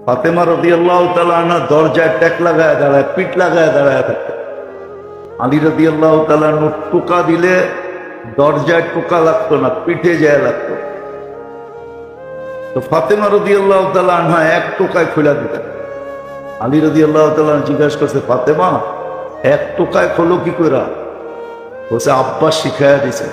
ফাতেমা রাদিয়াল্লাহু তাআলা আনহা দরজায় ট্যাক লাগায় দাঁড়ায়, পিঠ লাগায় দাঁড়ায় থাকে। আলী রাদিয়াল্লাহু তাআলা আনহু টোকা দিলে দরজায় টোকা লাগতো না, পিঠে যায় লাগতো। তো ফাতেমা রাদিয়াল্লাহু তাআলা আনহা এক টোকায় খোলা দিতেন। আলী রাদিয়াল্লাহু তাআলা জিজ্ঞাসা করছে, ফাতেমা এক টোকায় খোলো কি করে? বলছে, আব্বা শিখাইয়া দিছে,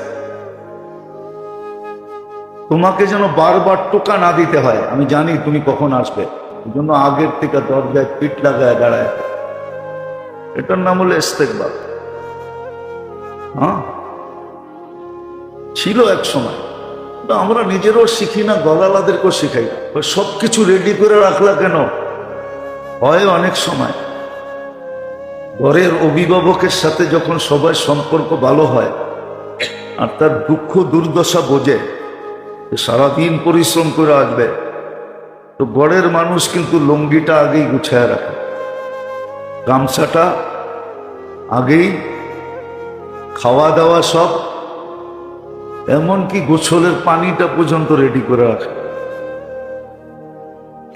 তোমাকে যেন বারবার টোকা না দিতে হয়, আমি জানি তুমি কখন আসবে, এই জন্য আগের থেকে দরজায় পিঠ লাগায় দাঁড়ায়। এটার নাম হলো ইস্তেকবার। হ্যাঁ, ছিল এক সময়। আমরা নিজেরও শিখি না, গলালাদেরকেও শিখাই না। সবকিছু রেডি করে রাখলা কেন? হয় অনেক সময় ঘরের অভিভাবকের সাথে যখন সবাই সম্পর্ক ভালো হয় আর তার দুঃখ দুর্দশা বোঝে, সারাদিন পরিশ্রম করে আসবে, তো ঘরের মানুষ কিন্তু লুঙ্গিটা আগেই গুছায় রাখে, গামছাটা আগেই, খাওয়া দাওয়া সব, এমনকি গোসলের পানিটা পর্যন্ত রেডি করে রাখে,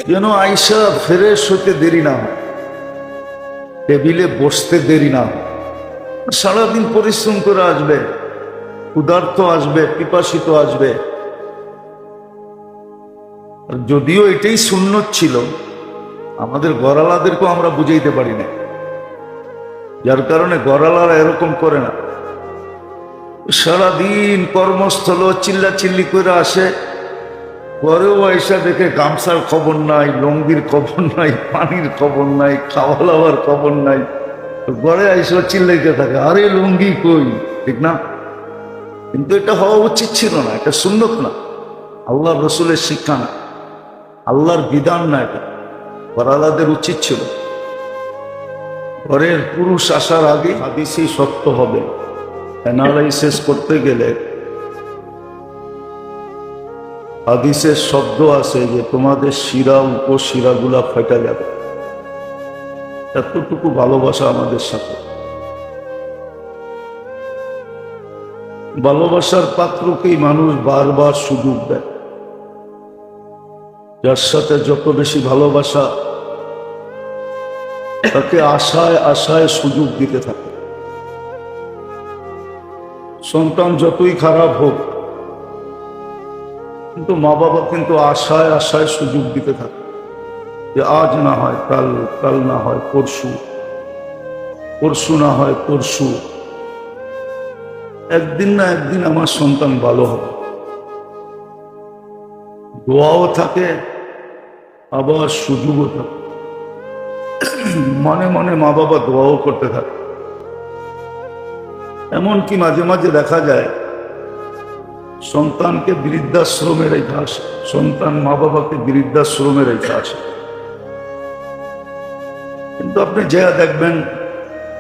যেন আইসা ফ্রেশ হতে দেরি না হয়, টেবিলে বসতে দেরি না হয়। সারাদিন পরিশ্রম করে আসবে, ক্ষুধার্ত আসবে, পিপাসিত আসবে। যদিও এটাই সুন্নত ছিল, আমাদের গড়ালাদেরকেও আমরা বুঝাইতে পারি না, যার কারণে গড়ালারা এরকম করে না। সারাদিন কর্মস্থল চিল্লা চিল্লি করে আসে, পরেও আইসা দেখে গামছার খবর নাই, লঙ্গির খবর নাই, পানির খবর নাই, খাওয়া দাওয়ার খবর নাই। ঘরে আইসা চিল্লাইতে থাকে, আরে লুঙ্গি কই? ঠিক না? কিন্তু এটা হওয়া উচিত ছিল না, এটা সুন্নত না, আল্লাহ রসুলের শিক্ষা না, আল্লাহর বিধান না, এটা পরালাদের উচিত ছিল। ঘরের পুরুষ আসার আগে হাদিসই সত্য হবে। অ্যানালাইসিস করতে গেলে হাদিসের শব্দ আছে যে তোমাদের শিরা উপশিরাগুলা ফেটে যাবে, এতটুকু ভালোবাসা আমাদের সাথে। ভালোবাসার পাত্রকেই মানুষ বারবার সুযোগ দেয়, যার সাথে যত বেশি ভালোবাসা তাকে আশায় আশায় সুযোগ দিতে থাকে। সন্তান যতই খারাপ হোক, কিন্তু মা বাবা কিন্তু আশায় আশায় সুযোগ দিতে থাকে যে আজ না হয় কাল, কাল না হয় পরশু, পরশু না হয় পরশু, একদিন না একদিন আমার সন্তান ভালো হবে। দোয়াও থাকে, আবার সুযোগও থাকে। মনে মনে মা বাবা দোয়াও করতে থাকে। এমনকি মাঝে মাঝে দেখা যায় সন্তানকে বৃদ্ধাশ্রমে রেখে আসে, সন্তান মা বাবাকে বৃদ্ধাশ্রমে রেখে আসে। কিন্তু আপনি যা দেখবেন,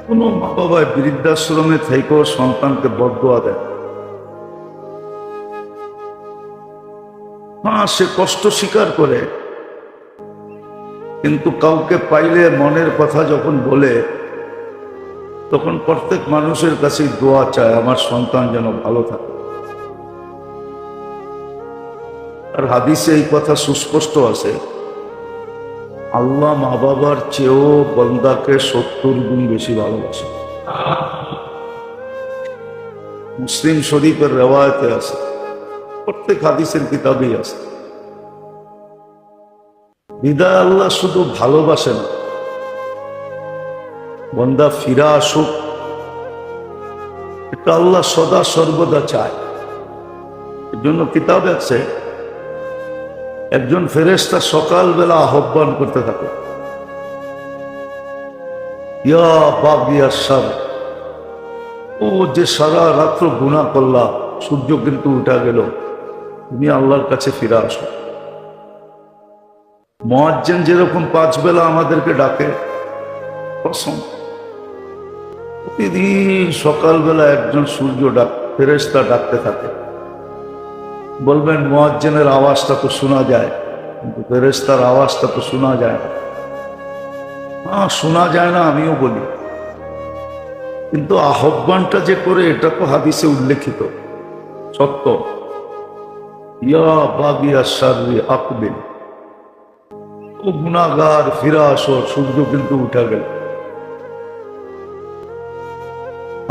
কোন মা বাবা বৃদ্ধাশ্রমে থেকেও সন্তানকে বদদোয়া দেয়। হ্যাঁ, সে কষ্ট স্বীকার করে, কিন্তু কাউকে পাইলে মনের কথা যখন বলে, তখন প্রত্যেক মানুষের কাছেই দোয়া চায় আমার সন্তান যেন ভালো থাকে। আর হাদিসে এই কথা সুস্পষ্ট আছে, আল্লাহ মা বাবার চেয়েও বান্দাকে 70 গুণ বেশি ভালোবাসে। মুসলিম শরীফের রেওয়ায়েতে আছে, প্রত্যেক হাদিসের কিতাবেই আছে। বিদায় আল্লাহ শুধু ভালোবাসে না, বান্দা ফিরা আসুক, এটা আল্লাহ সদা সর্বদা চায়। এর জন্য কিতাবে আছে, একজন ফেরেশতা সকালবেলা আহ্বান করতে থাকে, ইয়া বাগিয়া শার, ও যে সারা রাত্র গুনাহ করলা, সূর্য কিন্তু উঠা গেল, তুমি আল্লাহর কাছে ফিরে আসো। মুয়াজ্জিন যেরকম 5 বেলা আমাদেরকে ডাকে, কসম প্রতিদিন সকালবেলা একজন সূর্য ফেরেশতা ডাকতে থাকে। বলবেন মুয়াজ্জিনের আওয়াজটা তো শোনা যায়, কিন্তু ফেরেশতার আওয়াজটা তো শোনা যায় না। হ্যাঁ, শোনা যায় না, আমিও বলি, কিন্তু আহ্বানটা যে করে এটা তো হাদিসে উল্লেখিত সত্য। ইয়া বাগিয়া শাররি আকবিল, ও গুনাহগার ফিরে আসো, সূর্য কিন্তু উঠা গেল।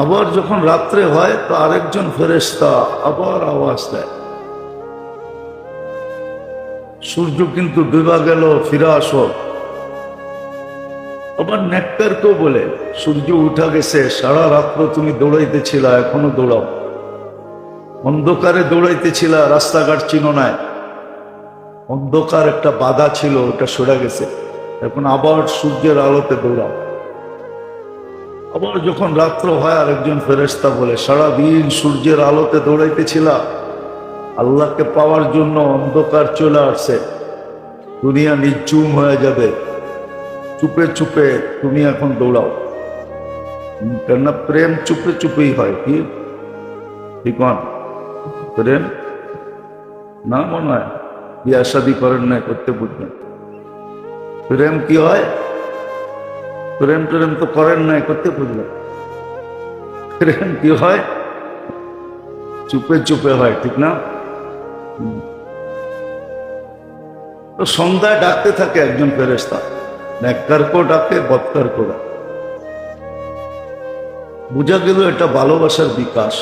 আবার যখন রাত্রে হয় তো আরেকজন ফেরেশতা আবার আওয়াজ দেয়, সূর্য কিন্তু ডুবা গেল, ফিরে আসো। আবার নেককারকেও বলে, সূর্য উঠা গেছে, সারা রাত্র তুমি দৌড়াইতেছিলা, এখনো দৌড়াও। অন্ধকারে দৌড়াইতেছিলা, রাস্তাঘাট চিনো না, অন্ধকার একটা বাধা ছিল, ওটা সরে গেছে, এখন আবার সূর্যের আলোতে দৌড়াও। আবার যখন রাত্র হয় আরেকজন ফেরেশতা বলে, সারাদিন সূর্যের আলোতে দৌড়াইতেছিলা, আল্লাহকে পাওয়ার জন্য অন্ধকার চলে আসছে, দুনিয়া নিঝুম হয়ে যাবে, চুপে চুপে তুমি এখন দৌড়াও। কেননা প্রেম চুপে চুপেই হয়। কি ঠিক প্রেম না, মনে হয় বিয়া শাদী করেন না, করতে বুঝবেন প্রেম কি হয়। প্রেম প্রেম তো করেন নাই, করতে বুঝলেন প্রেম কি হয়, চুপে চুপে হয়, ঠিক না? তো সন্ধ্যায় ডাকতে থাকে একজন ফেরেশতা, নেককারকেও ডাকে, বদকারকেও ডাকে। বুঝা গেল এটা ভালোবাসার বিকাশ।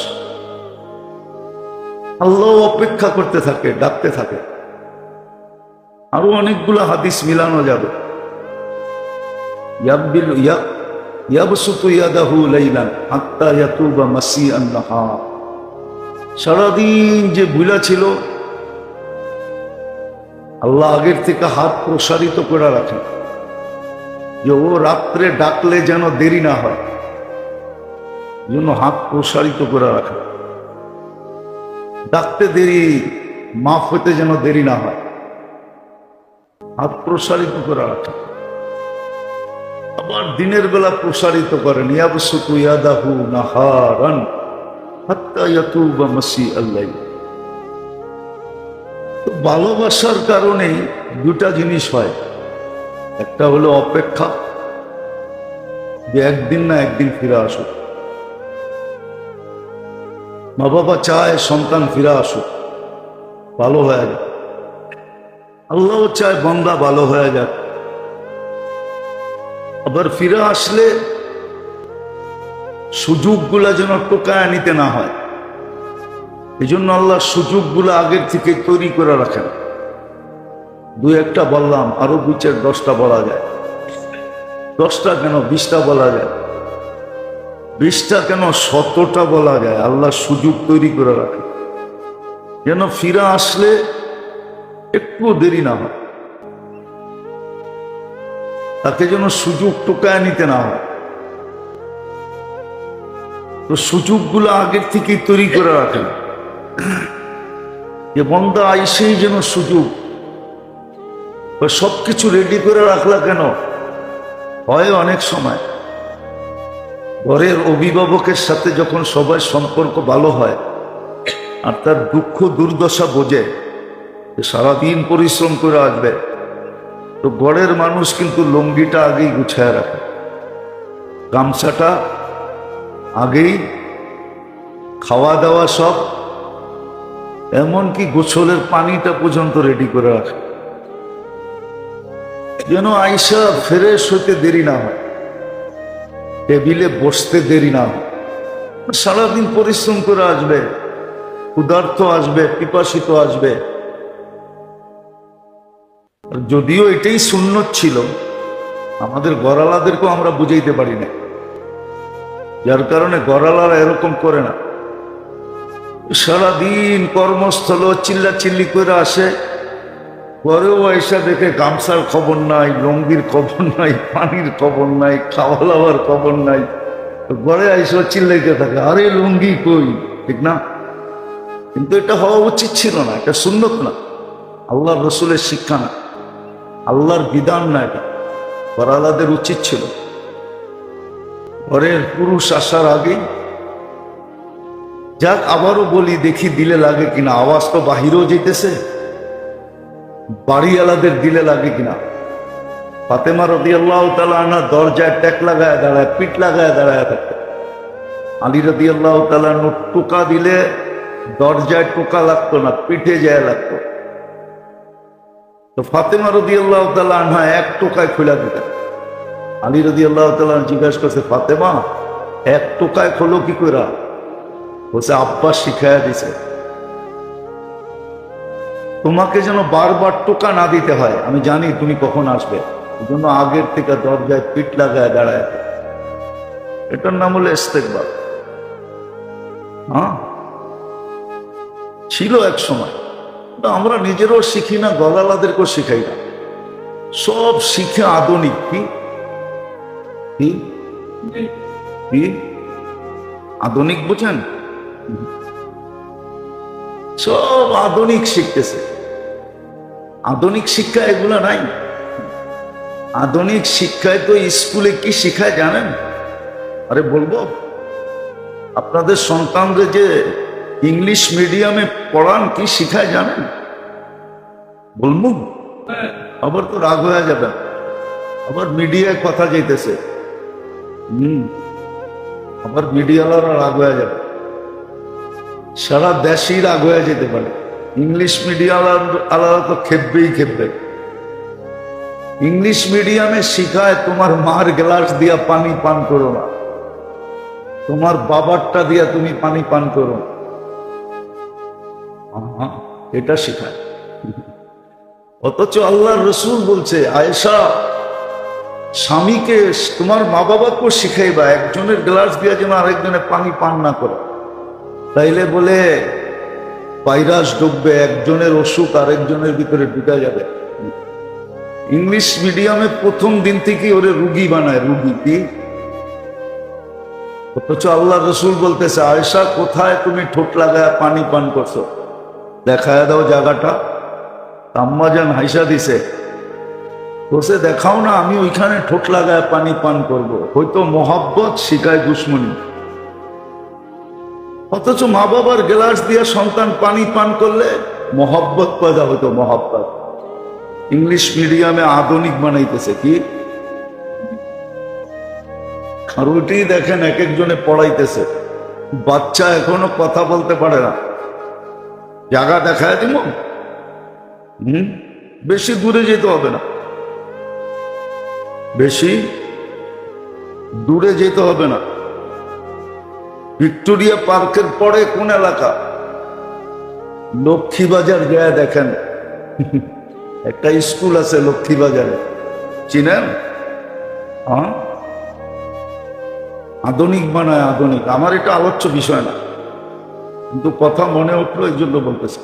আল্লাহ অপেক্ষা করতে থাকে, ডাকতে থাকে। আরো অনেকগুলো হাদিস মিলানো যাবে। সারাদিন যে বুলা ছিল, আল্লাহ আগের থেকে হাত প্রসারিত করে রাখেন, যে ও রাত্রে ডাকলে যেন দেরি না হয়, জন্য হাত প্রসারিত করে রাখেন। ডাকতে দেরি, মাফ হইতে যেন দেরি না হয়, হাত প্রসারিত করে রাখেন। আবার দিনের বেলা প্রসারিত করেন, ইয়াবসুতু ইয়াদাহু নাহারান হাত্তা ইয়াতুবা মাসিআল লাইল। তো ভালোবাসার কারণেই দুটা জিনিস হয়, একটা হলো অপেক্ষা, যে একদিন না একদিন ফিরে আসুক। মা বাবা চায় সন্তান ফিরে আসুক, ভালো হয়ে যাক। আল্লাহও চায় বান্দা ভালো হয়ে যাক। আবার ফিরে আসলে সুযোগগুলা যেন টোকায় নিতে না হয়, এই জন্য আল্লাহ সুযোগগুলা আগের থেকে তৈরি করে রাখেন। দুই একটা বললাম, আরো 2-4-10টা বলা যায়। 10টা কেন 20টা বলা যায়, 20টা কেন 100টা বলা যায়। আল্লাহ সুযোগ তৈরি করে রাখেন যেন ফিরে আসলে একটু দেরি না হয়, তাকে যেন সুযোগ টোকায় নিতে না হয়। তো সুযোগগুলো আগের থেকেই তৈরি করে রাখেন, যে বন্দা আইসেই যেন সুযোগ। সবকিছু রেডি করে রাখলা কেন হয়, অনেক সময় ঘরের অভিভাবকের সাথে যখন সবার সম্পর্ক ভালো হয় আর তার দুঃখ দুর্দশা বোঝে, সারাদিন পরিশ্রম করে আসবে, তো ঘরের মানুষ কিন্তু লুঙ্গিটা আগেই গুছায় রাখে, গামছাটা আগেই, খাওয়া দাওয়া সব, এমনকি গোসলের পানিটা পর্যন্ত রেডি করে রাখে, যেন আইসা ফ্রেশ হতে দেরি না হয়, টেবিলে বসতে দেরি না হয়। সারাদিন পরিশ্রম করে আসবে, ক্ষুধার্ত আসবে, পিপাসিত আসবে। যদিও এটাই সুন্নত ছিল, আমাদের গড়ালাদেরকেও আমরা বুঝাইতে পারি না, যার কারণে গড়ালারা এরকম করে না। সারাদিন কর্মস্থল চিল্লাচিল্লি করে আসে, পরেও এসে দেখে গামছার খবর নাই, লঙ্গির খবর নাই, পানির খবর নাই, খাওয়া দাওয়ার খবর নাই। ঘরে আইসা চিল্লাইতে থাকে, আরে লুঙ্গি কই, ঠিক না? কিন্তু এটা হওয়া উচিত ছিল না, এটা সুন্নত না, আল্লাহর রসুলের শিক্ষা না, আল্লাহর বিধান না, এটা গড়ালাদের উচিত ছিল। ঘরের পুরুষ আসার আগে, যাক আবারও বলি, দেখি দিলে লাগে কিনা, আওয়াজ তো বাহিরেও যেতেছে, বাড়িওয়ালাদের দিলে লাগে কিনা। ফাতেমা রাদিয়াল্লাহু তাআলা আনহা দরজায় ট্যাক লাগায় দাঁড়ায়, পিঠ লাগায় দাঁড়ায় থাকতো। আলী রাদিয়াল্লাহু তাআলা টোকা দিলে দরজায় টোকা লাগতো না, পিঠে যায় লাগতো। তো ফাতেমা রাদিয়াল্লাহু তাআলা আনহা এক টোকায় খুলে দিতেন। আলী রাদিয়াল্লাহু তাআলা জিজ্ঞাসা করছে, ফাতেমা এক টোকায় খোলো কি করে? বলছে, আব্বা শিখাইয়া দিছে, তোমাকে যেন বারবার টোকা না দিতে হয়, আমি জানি তুমি কখন আসবে, এই জন্য আগের থেকে দরজায় পিঠ লাগায় দাঁড়ায়। এটার নাম হলো ইস্তেকবার। হ্যাঁ, ছিল এক সময়। আমরা নিজেরও শিখি না, গলালাদেরকেও শিখাই না, সব শিখে আধুনিক। কি কি আধুনিক বুঝেন? সব আধুনিক শিখতেছে। আধুনিক শিক্ষা এগুলা নাই। আধুনিক শিক্ষায় তো স্কুলে কি শিখায় জানেন? আরে বলবো, আপনাদের সন্তানদের যে ইংলিশ মিডিয়ামে পড়ান কি শিখায় জানেন? বলবো, আবার তো রাগ হয়ে যাবে, আবার মিডিয়ায় কথা যাইতেছে। আবার মিডিয়াওয়ালারা রাগ হয়ে যাবে, সারা দেশই রাগ হয়ে যেতে পারে। ইংলিশ মিডিয়াওয়ালারা তো খেপবেই খেপবে। ইংলিশ মিডিয়ামে শিখায় তোমার মার গ্লাস দিয়া পানি পান করো না, তোমার বাবারটা দিয়া তুমি পানি পান করো, এটা শিখায়। অথচ আল্লাহর রসুল বলছে, আয়েশা স্বামীকে তোমার মা বাবাকেও শিখাইবা একজনের গ্লাস দিয়া যেন আরেকজনের পানি পান না করে, তাইলে বলে ভাইরাস ঢুকবে, একজনের অসুখ আরেকজনের ভিতরে ঢুকা যাবে। ইংলিশ মিডিয়ামে প্রথম দিন থেকে ওরে রুগী বানায়, রুগী। কি? অথচ আল্লাহ রসুল বলতেছে, আয়েশা কোথায় তুমি ঠোঁট লাগায় পানি পান করছো, দেখায় দাও জায়গাটা। আম্মাজান হাইসা দিছে, বসে দেখাও না, আমি ওইখানে ঠোঁট লাগায় পানি পান করব। হয়তো মহব্বত শিখায় দুশ্মনী। অথচ মা বাবার গ্লাস দিয়ে সন্তান পানি পান করলে মহব্বত পয়দা হতো, মহব্বত। ইংলিশ মিডিয়ামে আধুনিক বানাইতেছে। কি? আর ওইটাই দেখেন এক একজনে পড়াইতেছে, বাচ্চা এখনো কথা বলতে পারে না, জায়গা দেখায় দিব। বেশি দূরে যেতে হবে না, বেশি দূরে যেতে হবে না। ভিক্টোরিয়া পার্কের পরে কোন এলাকা? লক্ষ্মীবাজার যায় দেখেন, একটা স্কুল আছে লক্ষ্মীবাজারে, চিনেন? হ্যাঁ, আধুনিক বানায়, আধুনিক। আমার এটা আলোচ্য বিষয় না, কিন্তু কথা মনে উঠলো এই জন্য বলতেছি।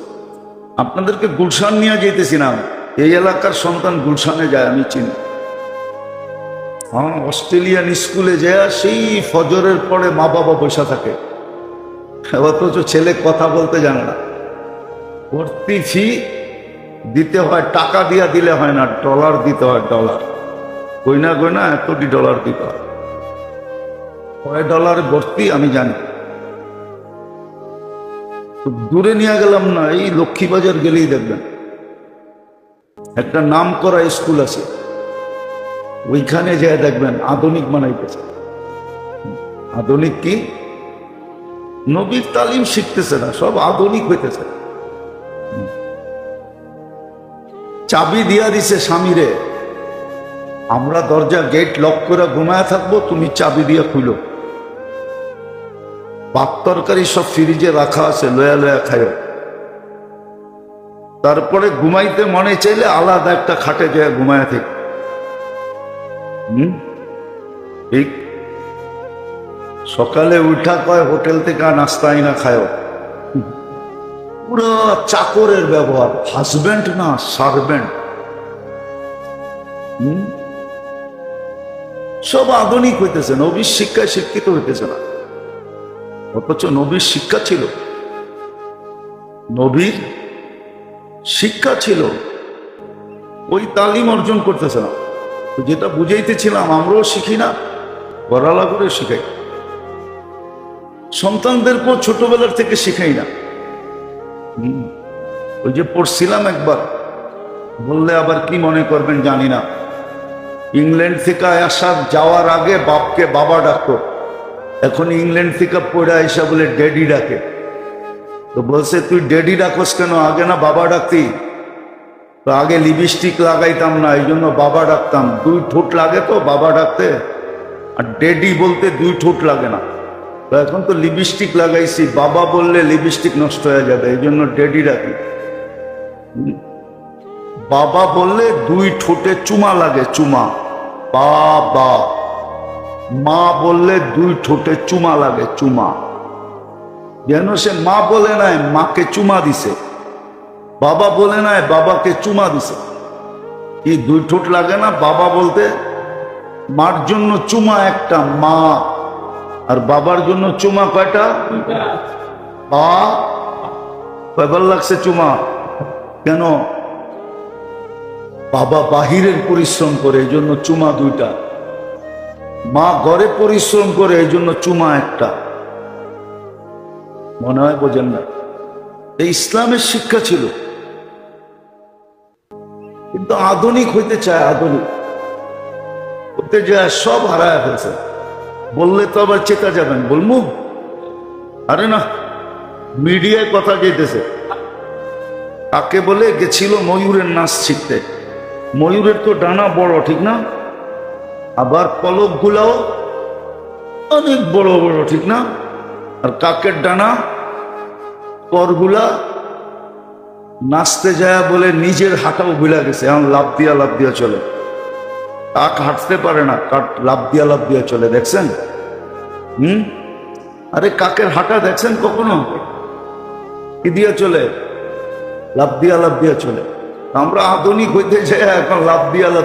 আপনাদেরকে গুলশান নিয়ে যেতেছি না, এই এলাকার সন্তান গুলশানে যায়, আমি চিনি। হ্যাঁ, অস্ট্রেলিয়ান স্কুলে যায়, সেই ফজরের পরে মা বাবা বসে থাকে, অথচ ছেলে কথা বলতে জানে না। ভর্তি ফি দিতে হয়, টাকা দিয়া দিলে হয় না, ডলার দিতে হয়, ডলার। গয়না গয়না এতটি ডলার দিতে হয়। কয় ডলারে ভর্তি আমি জানি। দূরে নিয়ে গেলাম না, এই লক্ষ্মীবাজার গেলেই দেখবেন একটা নাম করা স্কুল আছে, ওইখানে যে দেখবেন আধুনিক বানাইতেছে। আধুনিক কি? নবীর তালিম শিখতেছে না, সব আধুনিক হইতেছে। চাবি দিয়া দিছে স্বামীরে, আমরা দরজা গেট লক করে ঘুমায় থাকবো, তুমি চাবি দিয়া খুলো। ভাত তরকারি সব ফ্রিজে রাখা আছে, লয়া লয়া খায়। তারপরে ঘুমাইতে মনে চাইলে আলাদা একটা খাটে যায় ঘুমায় থেকে। ঠিক সকালে উঠা কয় হোটেল থেকে নাস্তা আইনা খায়। পুরো চাকরের ব্যবহার, হাজবেন্ড না সার্ভেন্ট। সব আধুনিক হইতেছে, নবীর শিক্ষায় শিক্ষিত হইতেছে না। অথচ নবীর শিক্ষা ছিল, নবীর শিক্ষা ছিল, ওই তালিম অর্জন করতেছে না। যেটা বুঝাইতেছিলাম, আমরাও শিখি না, গড়ালা করে শিখাই, সন্তানদেরকেও ছোটবেলার থেকে শিখাই না। ওই যে পড়ছিলাম একবার, বললে আবার কি মনে করবেন জানি না, ইংল্যান্ড থেকে আসার যাওয়ার আগে বাপকে বাবা ডাকতো, এখন ইংল্যান্ড থেকে পড়ে আসা বলে ড্যাডি ডাকে। তো বলছে, তুই ড্যাডি ডাকস কেন, আগে না বাবা ডাকতি? তো আগে লিপস্টিক লাগাইতাম না, এই জন্য বাবা ডাকতাম। 2 ঠোঁট লাগে তো বাবা ডাকতে, আর ডেডি বলতে 2 ঠোঁট লাগে না। তো এখন তো লিপস্টিক লাগাইছি, বাবা বললে লিপস্টিক নষ্ট হয়ে যাবে, এই জন্য ডেডি ডাকি। বাবা বললে 2 ঠোঁটে চুমা লাগে, চুমা, বাবা। মা বললে 2 ঠোঁটে চুমা লাগে, চুমা। যেন সে মা বলে নাই, মাকে চুমা দিছে। বাবা বলে নাই, বাবাকে চুমা দিছে। কি 2 ঠোঁট লাগে না বাবা বলতে? মার জন্য চুমা একটা, মা। আর বাবার জন্য চুমা কয়টা? কয়বার লাগছে চুমা? কেন? বাবা বাহিরের পরিশ্রম করে, এই জন্য চুমা 2টা। মা ঘরে পরিশ্রম করে, এই জন্য চুমা একটা। মনে হয় বোঝেন না। এই ইসলামের শিক্ষা ছিল, কিন্তু আধুনিক হইতে চায়, আধুনিক হতে যায় সব হারায় ফেলছে। বললে তো আবার চেতা যাবেন, বলবো? আরে না, মিডিয়ায় কথা যেতেছে। কাকে বলে? গেছিল ময়ূরের নাচ শিখতে। ময়ূরের তো ডানা বড়, ঠিক না? আবার পলক গুলাও অনেক বড় বড়, ঠিক না? আর কাকের ডানা করগুলা নাচতে যায় বলে নিজের হাঁটাও ভুলা গেছে, এখন লাভ দিয়া চলে। কাক হাঁটতে পারে না, কাক লাভ দিয়া চলে, দেখছেন? আরে কাকের হাঁটা দেখছেন কখনো? কি দিয়া চলে? লাভ দিয়া চলে। আমরা আধুনিক হইতে যাই, এখন লাভ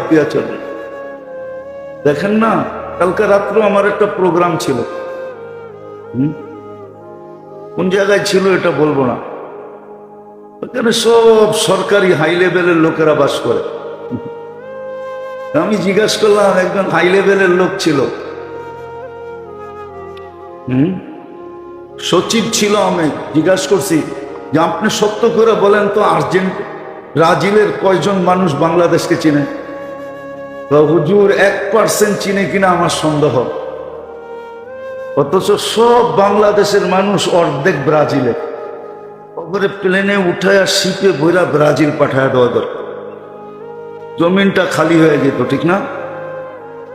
দিয়া চলে। দেখেন না, কালকে রাত্রে আমার একটা প্রোগ্রাম ছিল। কোন জায়গায় ছিল এটা বলবো না। ওখানে সব সরকারি হাই লেভেলের লোকেরা বাস করে। আমি জিজ্ঞাসা করলাম, একজন হাই লেভেলের লোক ছিল, সচিব ছিল। আমি জিজ্ঞাসা করছি যে আপনি সত্য করে বলেন তো, ব্রাজিলের কয়জন মানুষ বাংলাদেশকে চিনে? হুজুর 1% চিনে কিনা আমার সন্দেহ। অথচ সব বাংলাদেশের মানুষ অর্ধেক ব্রাজিলে। ওপরে প্লেনে উঠায় শিপে বইরা ব্রাজিল পাঠায় দেওয়া দরকার, জমিনটা খালি হয়ে যেত, ঠিক না?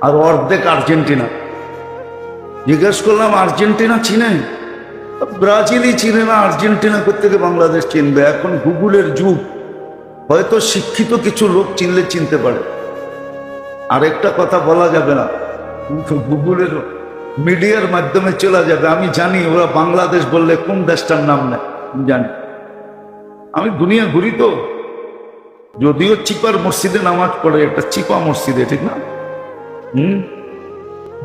আর অর্ধেক আর্জেন্টিনা। জিজ্ঞেস করলাম, আর্জেন্টিনা চিনে? ব্রাজিলই চিনে না, আর্জেন্টিনা কোত্থেকে বাংলাদেশ চিনবে? এখন গুগলের যুগ, হয়তো শিক্ষিত কিছু লোক চিনলে চিনতে পারে। আরেকটা কথা বলা যাবে না, গুগলের মিডিয়ার মাধ্যমে চলে যাবে। আমি জানি ওরা বাংলাদেশ বললে কোন দেশটার নাম নেয়, জানি। আমি দুনিয়া ঘুরি তো, যদিও চিপার মসজিদে নামাজ পড়ে, একটা চিপা মসজিদে, ঠিক না?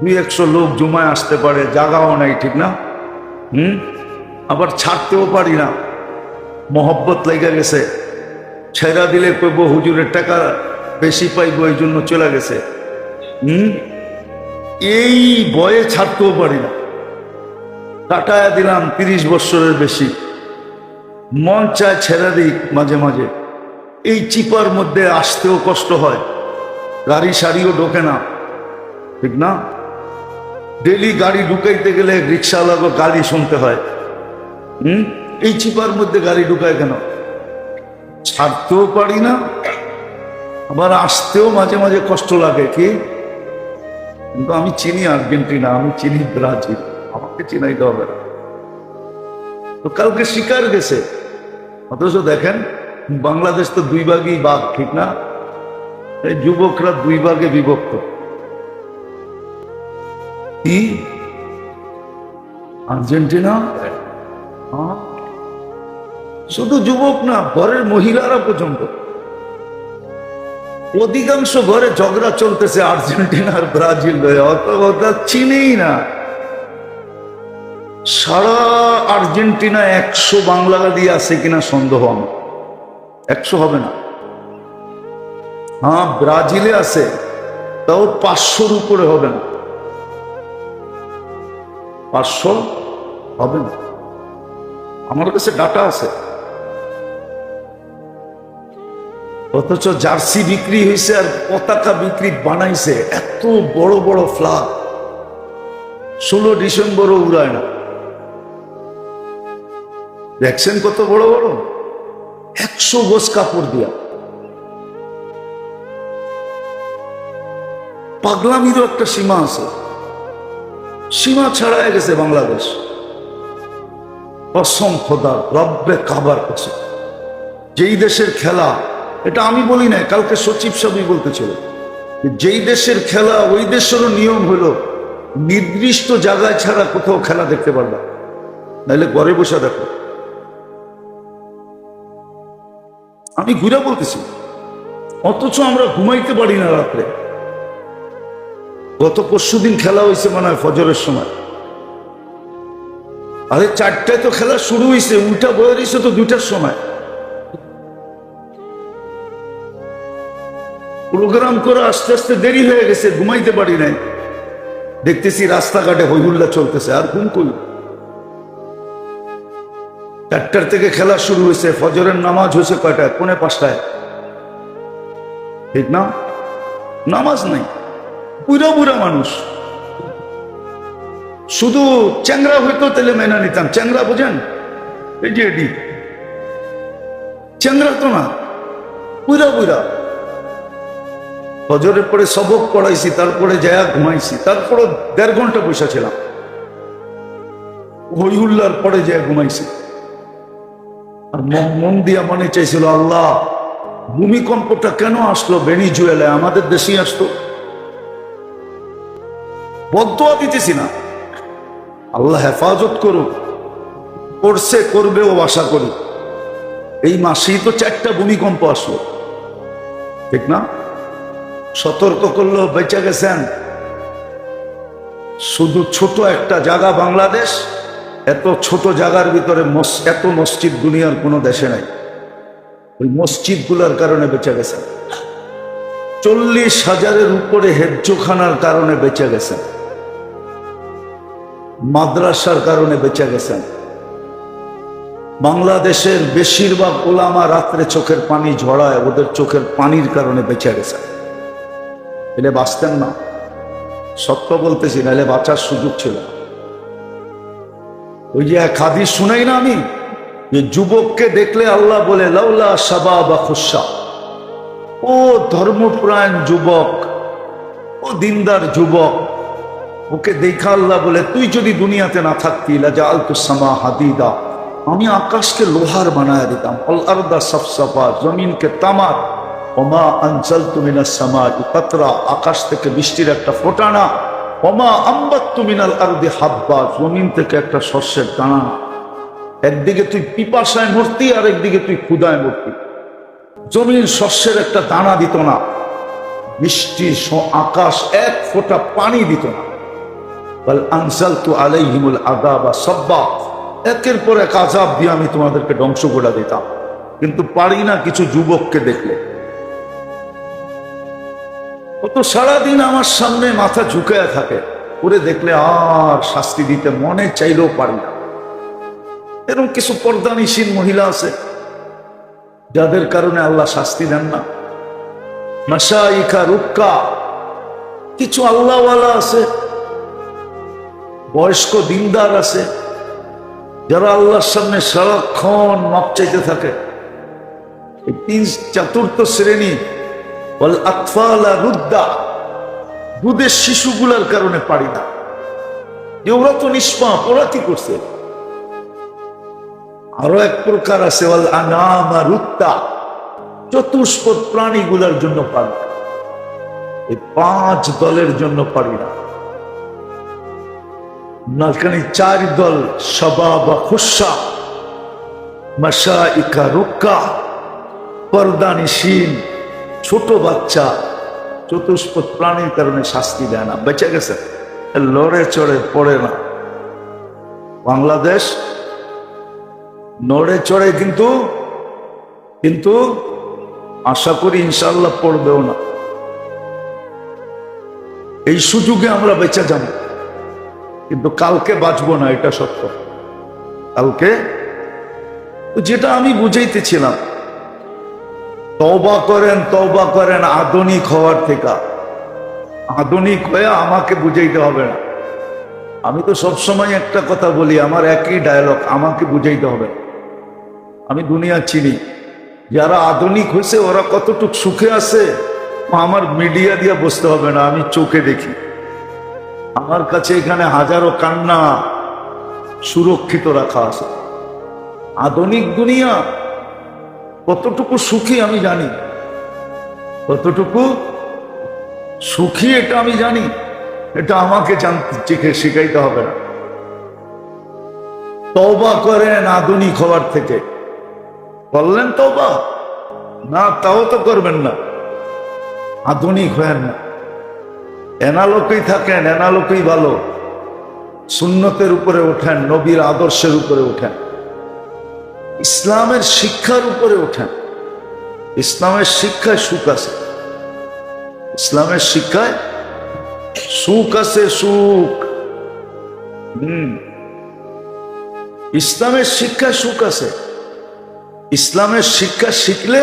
200 লোক জুমায় আসতে পারে, জায়গাও নাই, ঠিক না? আবার ছাড়তেও পারি না, মহব্বত লেগে গেছে। ছেড়া দিলে কইব হুজুরের টাকা বেশি পাইব, এই জন্য চলে গেছে। এই বয়ে ছাড়তেও পারি না, কাটায়া দিলাম 30 বছরের বেশি। মন চায় ছেড়ে দিই মাঝে মাঝে। এই চিপার মধ্যে আসতেও কষ্ট হয়, গাড়ি সারিও ঢোকে না, ঠিক না? ডেলি গাড়ি ঢুকাইতে গেলে রিক্সাওয়ালাকে গালি শুনতে হয়। এই চিপার মধ্যে গাড়ি ঢুকায় কেন? ছাড়তেও পারি না, আবার আসতেও মাঝে মাঝে কষ্ট লাগে। কি? কিন্তু আমি চিনি আর্জেন্টিনা, আমি চিনি ব্রাজিল, আমাকে চিনাইতে হবে না। তো কালকে শিকার গেছে, অথচ দেখেন বাংলাদেশ তো 2 ভাগই ভাগ, ঠিক না? এই যুবকরা 2 ভাগে বিভক্ত। কি? আর্জেন্টিনা শুধু যুবক না, ঘরের মহিলারা পর্যন্ত। অধিকাংশ ঘরে ঝগড়া চলতেছে আর্জেন্টিনা আর ব্রাজিল, অত চিনেই না। সারা আর্জেন্টিনা 100 বাংলাদেশি আছে কিনা সন্দেহ আমার, 100 হবে না। হ্যাঁ, ব্রাজিলে আছে, তাও 500-র উপরে হবে না, 500 হবে না। আমার কাছে ডাটা আছে। অথচ জার্সি বিক্রি হয়েছে আর পতাকা বিক্রি বানাইছে, এত বড় বড় ফ্ল্যাগ, 16 ডিসেম্বরও উড়ায় না। দেখছেন কত বড় বড়, 100 গজ কাপড় দিয়া। পাগলামিরও একটা সীমা আছে, সীমা ছাড়াই গেছে বাংলাদেশ। কসম খোদা, রব্বে কাবার কাছে, যেই দেশের খেলা, এটা আমি বলি না, কালকে সচিব সাহেবই বলতেছিল, যেই দেশের খেলা ওই দেশেরও নিয়ম হলো নির্দিষ্ট জায়গায় ছাড়া কোথাও খেলা দেখতে পারবা, নাহলে ঘরে বসে দেখো। আমি ঘুরে বলতেছি, অথচ আমরা ঘুমাইতে পারি না রাত্রে। গত পরশুদিন খেলা হয়েছে মনে হয় ফজরের সময়, আরে 4টায় তো খেলা শুরু হয়েছে, উল্টা বয়ে রয়েছে তো 2টার সময়। প্রোগ্রাম করে আস্তে আস্তে দেরি হয়ে গেছে, ঘুমাইতে পারি নাই। দেখতেছি রাস্তাঘাটে হইহুল্লা চলতেছে, আর ঘুম কই। 4টার থেকে খেলা শুরু হয়েছে, ফজরের নামাজ হয়েছে কয়টায়? 4:45টায়, ঠিক না? নামাজ নাই, বুড়া বুড়া মানুষ। শুধু চ্যাংরা হইতো তাহলে মেনে নিতাম। চ্যাংরা বোঝেন? এই যে এডি চ্যাংরা তো না, বুড়া বুড়া। ফজরের পরে সবক পড়াইছি, তারপরে যায়া ঘুমাইছি, তারপরে 1.5 ঘন্টা বসে ছিলাম, হইহুল্লার পরে যায়া ঘুমাইছি। আর মন দিয়া মনে চাইছিল, আল্লাহ ভূমিকম্পটা কেন আসলো ভেনিজুয়েলায়, আমাদের দেশেই আসতো। বদদোয়া দিতেছি না, আল্লাহ হেফাজত করুক, করছে করবেও আশা করি। এই মাসেই তো 4টা ভূমিকম্প আসলো, ঠিক না? সতর্ক করলো, বেঁচে গেছেন। শুধু ছোট একটা জায়গা বাংলাদেশ, এত ছোট জায়গার ভিতরে এত মসজিদ দুনিয়ার কোনো দেশে নাই। ওই মসজিদগুলোর কারণে বেঁচে গেছেন। 40,000-এর উপরে হেজ্জখানার কারণে বেঁচে গেছেন, মাদ্রাসার কারণে বেঁচে গেছেন। বাংলাদেশের বেশিরভাগ ওলামা রাত্রে চোখের পানি ঝরায়, ওদের চোখের পানির কারণে বেঁচে গেছেন। এলে বাঁচতেন না, সত্য বলতেছি, নাহলে বাঁচার সুযোগ ছিল। ওই যে এক হাদিস শুনাই না আমি, যে যুবককে দেখলে আল্লাহ বলে লাউলা শাবাবা খুশা, ও ধর্মপ্রাণ যুবক, ও দিনদার যুবক, ওকে দেখা আল্লাহ বলে তুই যদি দুনিয়াতে না থাকতি লাজাআলতুস সামা হাদিদা, আমি আকাশকে লোহার বানায় দিতাম, আল আরদা সাফসাফা, জমিনকে তামার, ওমা আনজালতু মিনাস সামাই কাতরা, আকাশ থেকে বৃষ্টির একটা ফোঁটা না, ওমা আম্বাততু মিনাল আরদি হাব্বা, জমিন থেকে একটা শস্যের দানা। একদিকে তুই পিপাসায় মরতি, আর একদিকে তুই ক্ষুধায় মরতি। জমিন শস্যের একটা দানা দিত না, বৃষ্টি আকাশ এক ফোঁটা পানি দিত না। বল আনজালতু আলাইহিমুল আযাবা সাব্বা, একের পর এক আযাব দিয়ে আমি তোমাদেরকে ধ্বংস করে দিতাম। কিন্তু পারি না কিছু যুবককে দেখলে। ও তো সারাদিন আমার সামনে মাথা ঝুঁকায় থাকে, ওরে দেখলে আর শাস্তি দিতে মনে চাইলেও পারি না। এরকম কিছু পর্দানিসীন মহিলা আছে যাদের কারণে আল্লাহ শাস্তি দেন না। মাশাইখা রুক্কা, কিছু আল্লাহওয়ালা আছে, বয়স্ক দিনদার আছে, যারা আল্লাহর সামনে সারাক্ষণ মাপ চাইতে থাকে। এই 3-4র্থ শ্রেণী বল আতফালা রুদ্দা, দুধের শিশুগুলার কারণে পারি না, যে ওরা তো নিষ্পাপ, ওরা কি করছে। আরো এক প্রকার আছে বল আনামা রুত্তা, চতুষ্পদ প্রাণীগুলার জন্য পারি না। এই 5 দলের জন্য পারি না। নালকানি 4 দল, শাবাবা খুশা, মাশাইখা রুক্কা, পর্দানিসীন, ছোট বাচ্চা, চতুষ্পদ প্রাণীর কারণে শাস্তি দেয় না, বেঁচে গেছে, লড়ে চড়ে পড়ে না। বাংলাদেশ নড়ে চড়ে, কিন্তু আশা করি ইনশাআল্লাহ পড়বেও না। এই সুযোগে আমরা বেঁচে যাব, কিন্তু কালকে বাঁচবো না, এটা সত্য। কালকে যেটা আমি বুঝাইতেছিলাম, তওবা করেন আধুনিক হওয়ার থেকে। আধুনিক হয়ে আমাকে বুঝাইতে হবে না। আমি তো সবসময় একটা কথা বলি, আমার একই ডায়লগ, আমাকে বুঝাইতে হবে। আমি দুনিয়া চিনি, যারা আধুনিক হয়েছে ওরা কতটুক সুখে আছে আমার মিডিয়া দিয়ে বসতে হবে না, আমি চোখে দেখি। আমার কাছে এখানে হাজারো কান্না সুরক্ষিত রাখা আছে। আধুনিক দুনিয়া কতটুকু সুখী আমি জানি, কতটুকু সুখী এটা আমি জানি। এটা আমাকে জানতে শিখাইতে হবে না। তওবা করেন আধুনিক হওয়ার থেকে। বললেন তওবা না, তাও তো করবেন না, আধুনিক হয়েন না। এনালোকেই থাকেন, এনালোকেই ভালো। সুন্নতের উপরে ওঠেন, নবীর আদর্শের উপরে ওঠেন, ইসলামের শিক্ষার উপরে ওঠেন। ইসলামের শিক্ষায় সুখ আছে, ইসলামের শিক্ষায় সুখ আছে, সুখ। ইসলামের শিক্ষায় সুখ আছে। ইসলামের শিক্ষা শিখলে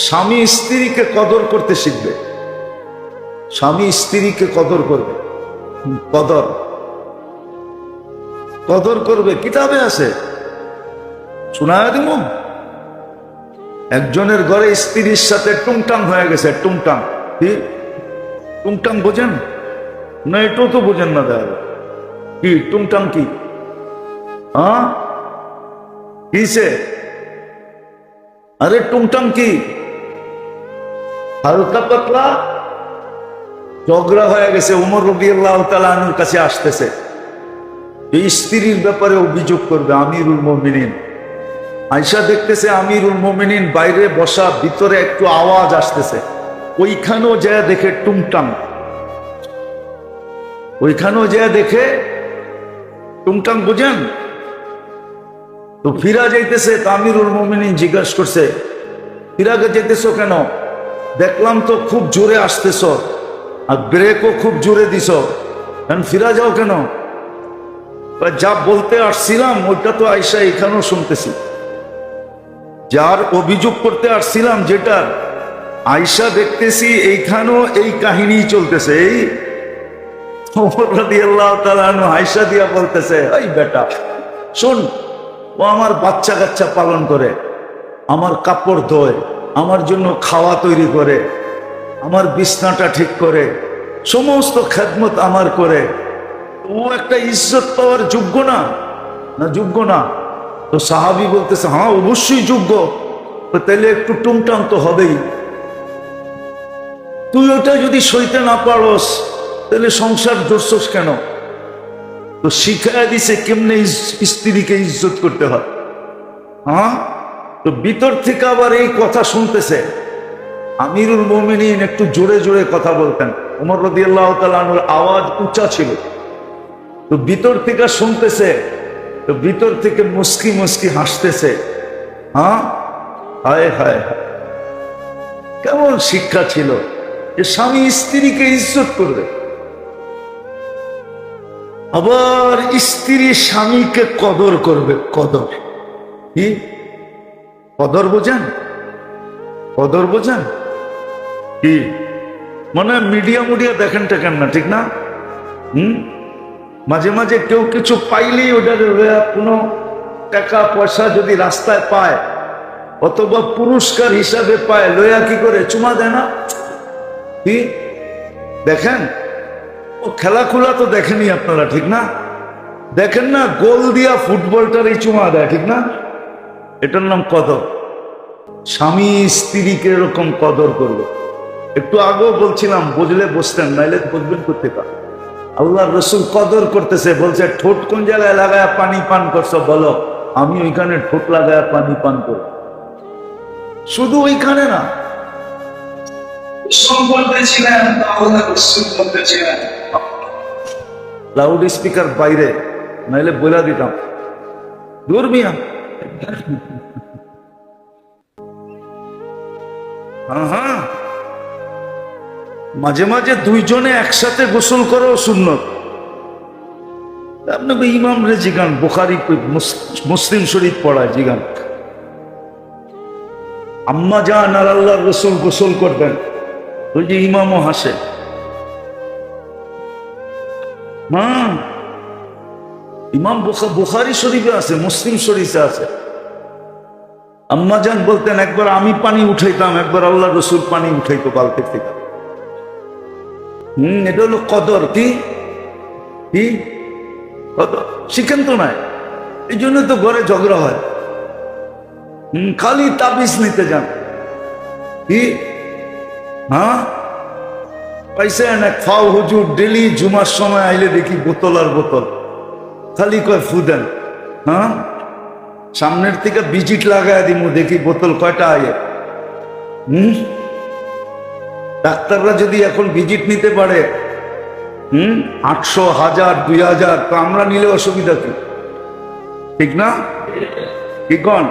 স্বামী স্ত্রীকে কদর করতে শিখবে, স্বামী স্ত্রীকে কদর করবে, কদর কদর করবে। কিতাবে আছে, শোনায় দিব। একজনের ঘরে স্ত্রীর সাথে টুংটাং হয়ে গেছে, টুংটাং। কি টুংটাং বোঝেন না? এটাও তো বোঝেন না। দেখা কি টুংটাং কি? হ্যাঁ কিসে? আরে টুংটাং কি? হালকা পাতলা ঝগড়া হয়ে গেছে। ওমর রাদিয়াল্লাহু তাআলা আনহুর কাছে আসতেছে, এই স্ত্রীর ব্যাপারে অভিযোগ করবে আমিরুল মুমিনিন। আয়েশা দেখতেছে আমিরুল মুমিনিন বাইরে বসা, ভিতরে একটু আওয়াজ আসতেছে। ওইখানেও যা দেখে টুংটাং, ওইখানেও যা দেখে টুংটাং। বুঝেন তো? ফিরা যাইতেছে, আমিরুল মুমিনিন জিজ্ঞাসা করছে, ফিরাকে যেতেছো কেন? দেখলাম তো খুব জোরে আসতেছ, আর ব্রেকও খুব জোরে দিছ, এখন ফিরা যাও কেন? যা বলতে আসছিলাম ওইটা তো আয়েশা এখানেও শুনতেছি। যার অভিযোগ করতে আসছিলাম, যেটা আয়েশা দেখতেছি এইখানেও এই কাহিনী চলতেছে। এই ওমর রাদিয়াল্লাহু তাআলা আনহু আয়েশা দিয়া বলতেছে, এই বেটা শোন, ও আমার বাচ্চা কাচ্চা পালন করে, আমার কাপড় ধোয়, আমার জন্য খাওয়া তৈরি করে, আমার বিছনাটা ঠিক করে, সমস্ত খেদমত আমার করে। ও একটা ইজ্জত পাওয়ার যোগ্য না? না যোগ্য না? তো সাহাবী বলতেছে, হ্যাঁ অবশ্যই যোগ্য। তো তাহলে একটু টুংটাং তো হবেই। তুই ওটা যদি সইতে না পারস তাহলে সংসার ধরছস কেন? তো শিখায় দিছে কেমনে স্ত্রীকে ইজ্জত করতে হয়। হ্যাঁ, তো ভিতর থেকে আবার এই কথা শুনতেছে। আমিরুল মুমিনিন একটু জোরে জোরে কথা বলতেন, ওমর রাদিয়াল্লাহু তাআলা আনহুর আওয়াজ উঁচা ছিল। তো ভিতর থেকে শুনতেছে, তো ভিতর থেকে মুস্কি মুস্কি হাসতেছে। হ্যাঁ, হায় হায় হায়, কেমন শিক্ষা ছিল যে স্বামী স্ত্রীকে ইজ্জত করবে, আবার স্ত্রী স্বামীকে কদর করবে। কদর কি? কদর বোঝেন? কদর বোঝেন কি? মানে মিডিয়া মুডিয়া দেখেন টেকেন না, ঠিক না? মাঝে মাঝে কেউ কিছু পাইলেই ওটা কোনো টাকা পয়সা যদি রাস্তায় পায় অথবা পুরস্কার হিসাবে পায়, লয়া কি করে চুমা দেয় না? কি দেখেন? ও খেলাখুলা তো দেখেনি আপনারা, ঠিক না? দেখেন না, গোল দিয়া ফুটবলটার এই চুমা দেয়, ঠিক না? এটার নাম কদর। স্বামী স্ত্রীকে এরকম কদর করবে। একটু আগেও বলছিলাম, বুঝলে বসতেন, নাইলে বুঝবেন কোথেকে। আল্লাহর রাসূল কদর করতেছে, বলছে ঠোঁট কোন জায়গায় লাগায় পানি পান করছো বলো, আমি ওইখানে ঠোঁট লাগায় পানি পান করব। শুধু ওইখানে না, লাউড স্পিকার বাইরে, নাইলে বলে দিতাম। দূর মিয়া। হ্যাঁ, মাঝে মাঝে দুইজনে একসাথে গোসল করো সুন্নত। আপনাকে ইমাম রে জিগান, বুখারী মুসলিম শরীফ পড়ায় জিগান, আম্মা জান আর আল্লাহর রাসূল গোসল করবেন, ওই যে ইমামও হাসে। হ্যাঁ, ইমাম বুখারী শরীফে আছে, মুসলিম শরীফে আছে। আম্মাজান বলতেন একবার আমি পানি উঠাইতাম, একবার আল্লাহ রসুল পানি উঠাইতো বালতি থেকে। এটা হলো কদর। কি কি কদর শিখেন তো নাই, এই জন্য তো ঘরে ঝগড়া হয়। খালি তাবিজ নিতে যান। কি হ্যাঁ পাইছেন এক ফাও হুজুর ডেলি জুমার সময় আইলে দেখি বোতল আর বোতল, খালি কয় ফু দেন। হ্যাঁ সামনের থেকে ভিজিট লাগায় দিমু, দেখি বোতল কয়টা আয়ে। ডাক্তাররা যদি এখন ভিজিট নিতে পারে 800, 1000, 2000, তো আমরা নিলে অসুবিধা কি? ঠিক না? কি কন?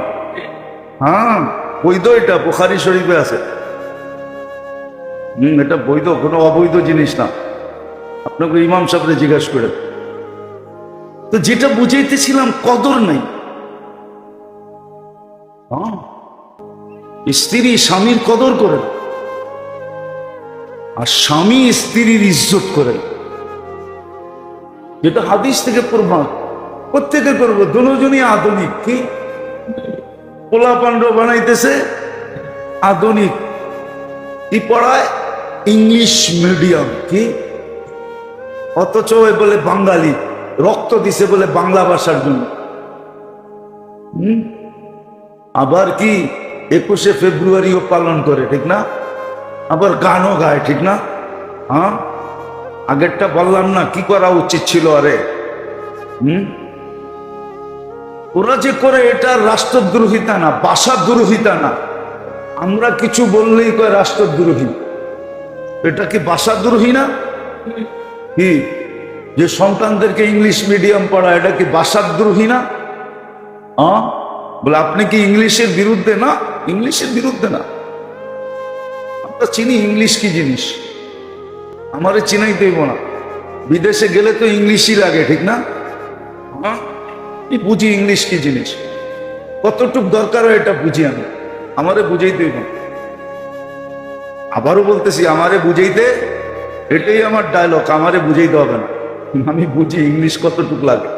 হ্যাঁ বৈধ, এটা বুখারী শরীফে আছে। এটা বৈধ, কোনো অবৈধ জিনিস না। আপনাকে ইমাম সাহেবরে জিজ্ঞাসা করে। তো যেটা বুঝাইতেছিলাম, কদর নেই। স্ত্রী স্বামীর কদর করেন, আর স্বামী স্ত্রীর ইজ্জত করেন, যেটা হাদিস থেকে প্রমাণ। প্রত্যেকে করবো, দুজনই আধুনিক। কি পোলা পান্ড বানাইতেছে আধুনিক, কি পড়ায়? English medium. কি অথচ বলে বাঙালি, রক্ত দিছে বলে বাংলা ভাষার জন্য। আবার কি 21শে ফেব্রুয়ারিও পালন করে, ঠিক না? আবার গানও গায়, ঠিক না? হ্যাঁ আগেরটা বললাম না কি করা উচিত ছিল? আরে ওরা যে করে এটা রাষ্ট্রদ্রোহিতা না, ভাষাদ্রোহিতা না। আমরা কিছু বললেই কয় রাষ্ট্রদ্রোহী। এটা কি ভাষাদ্রোহী না? কি যে সন্তানদেরকে ইংলিশ মিডিয়াম পড়ায়, এটা কি ভাষাদ্রোহী না? বলে আপনি কি ইংলিশের বিরুদ্ধে? না, ইংলিশের বিরুদ্ধে না। আমরা চিনি ইংলিশ কি জিনিস, আমারে চিনাই দেব না। বিদেশে গেলে তো ইংলিশই লাগে, ঠিক না? বুঝি ইংলিশ কি জিনিস, কতটুক দরকার হয় এটা বুঝি আমি। আমারে বুঝাইতে হইব। আবারও বলতেছি, আমারে বুঝাইতে, এটাই আমার ডায়লগ, আমারে বুঝাইতে হবে না। আমি বুঝি ইংলিশ কতটুক লাগে,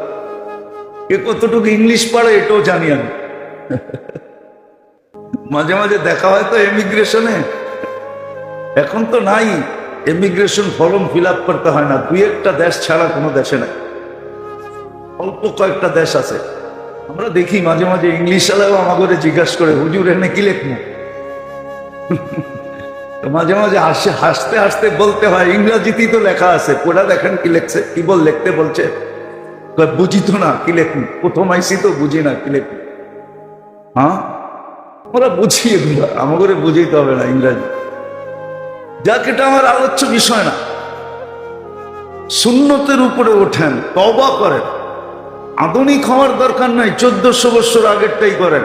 কে কতটুকু ইংলিশ পারে এটাও জানি আমি। মাঝে মাঝে দেখা হয় তো এমিগ্রেশনে, এখন তো নাই এমিগ্রেশন ফর্ম ফিল আপ করতে হয় না, 2-1টা দেশ ছাড়া কোনো দেশে নাই, অল্প কয়েকটা দেশ আছে। আমরা দেখি মাঝে মাঝে ইংলিশ আলাও আমাকে জিজ্ঞাসা করে, হুজুর এনে কি লেখবো? মাঝে মাঝে হাসতে হাসতে বলতে হয়, ইংরাজিতেই তো লেখা আছে, পড়া দেখেন কি লেখছে, কি লিখতে বলছে। বুঝি তো না কি লেখুন, প্রথম আইসি তো বুঝি না কি লেখুন। হ্যাঁ ওরা বুঝি, এগুলো আমাকে বুঝাইতে হবে না ইংরাজি। যাক, এটা আমার আলোচ্য বিষয় না। সুন্নতের উপরে ওঠেন, তওবা করেন। আধুনিক হওয়ার দরকার নাই, 1400 বছর আগেরটাই করেন।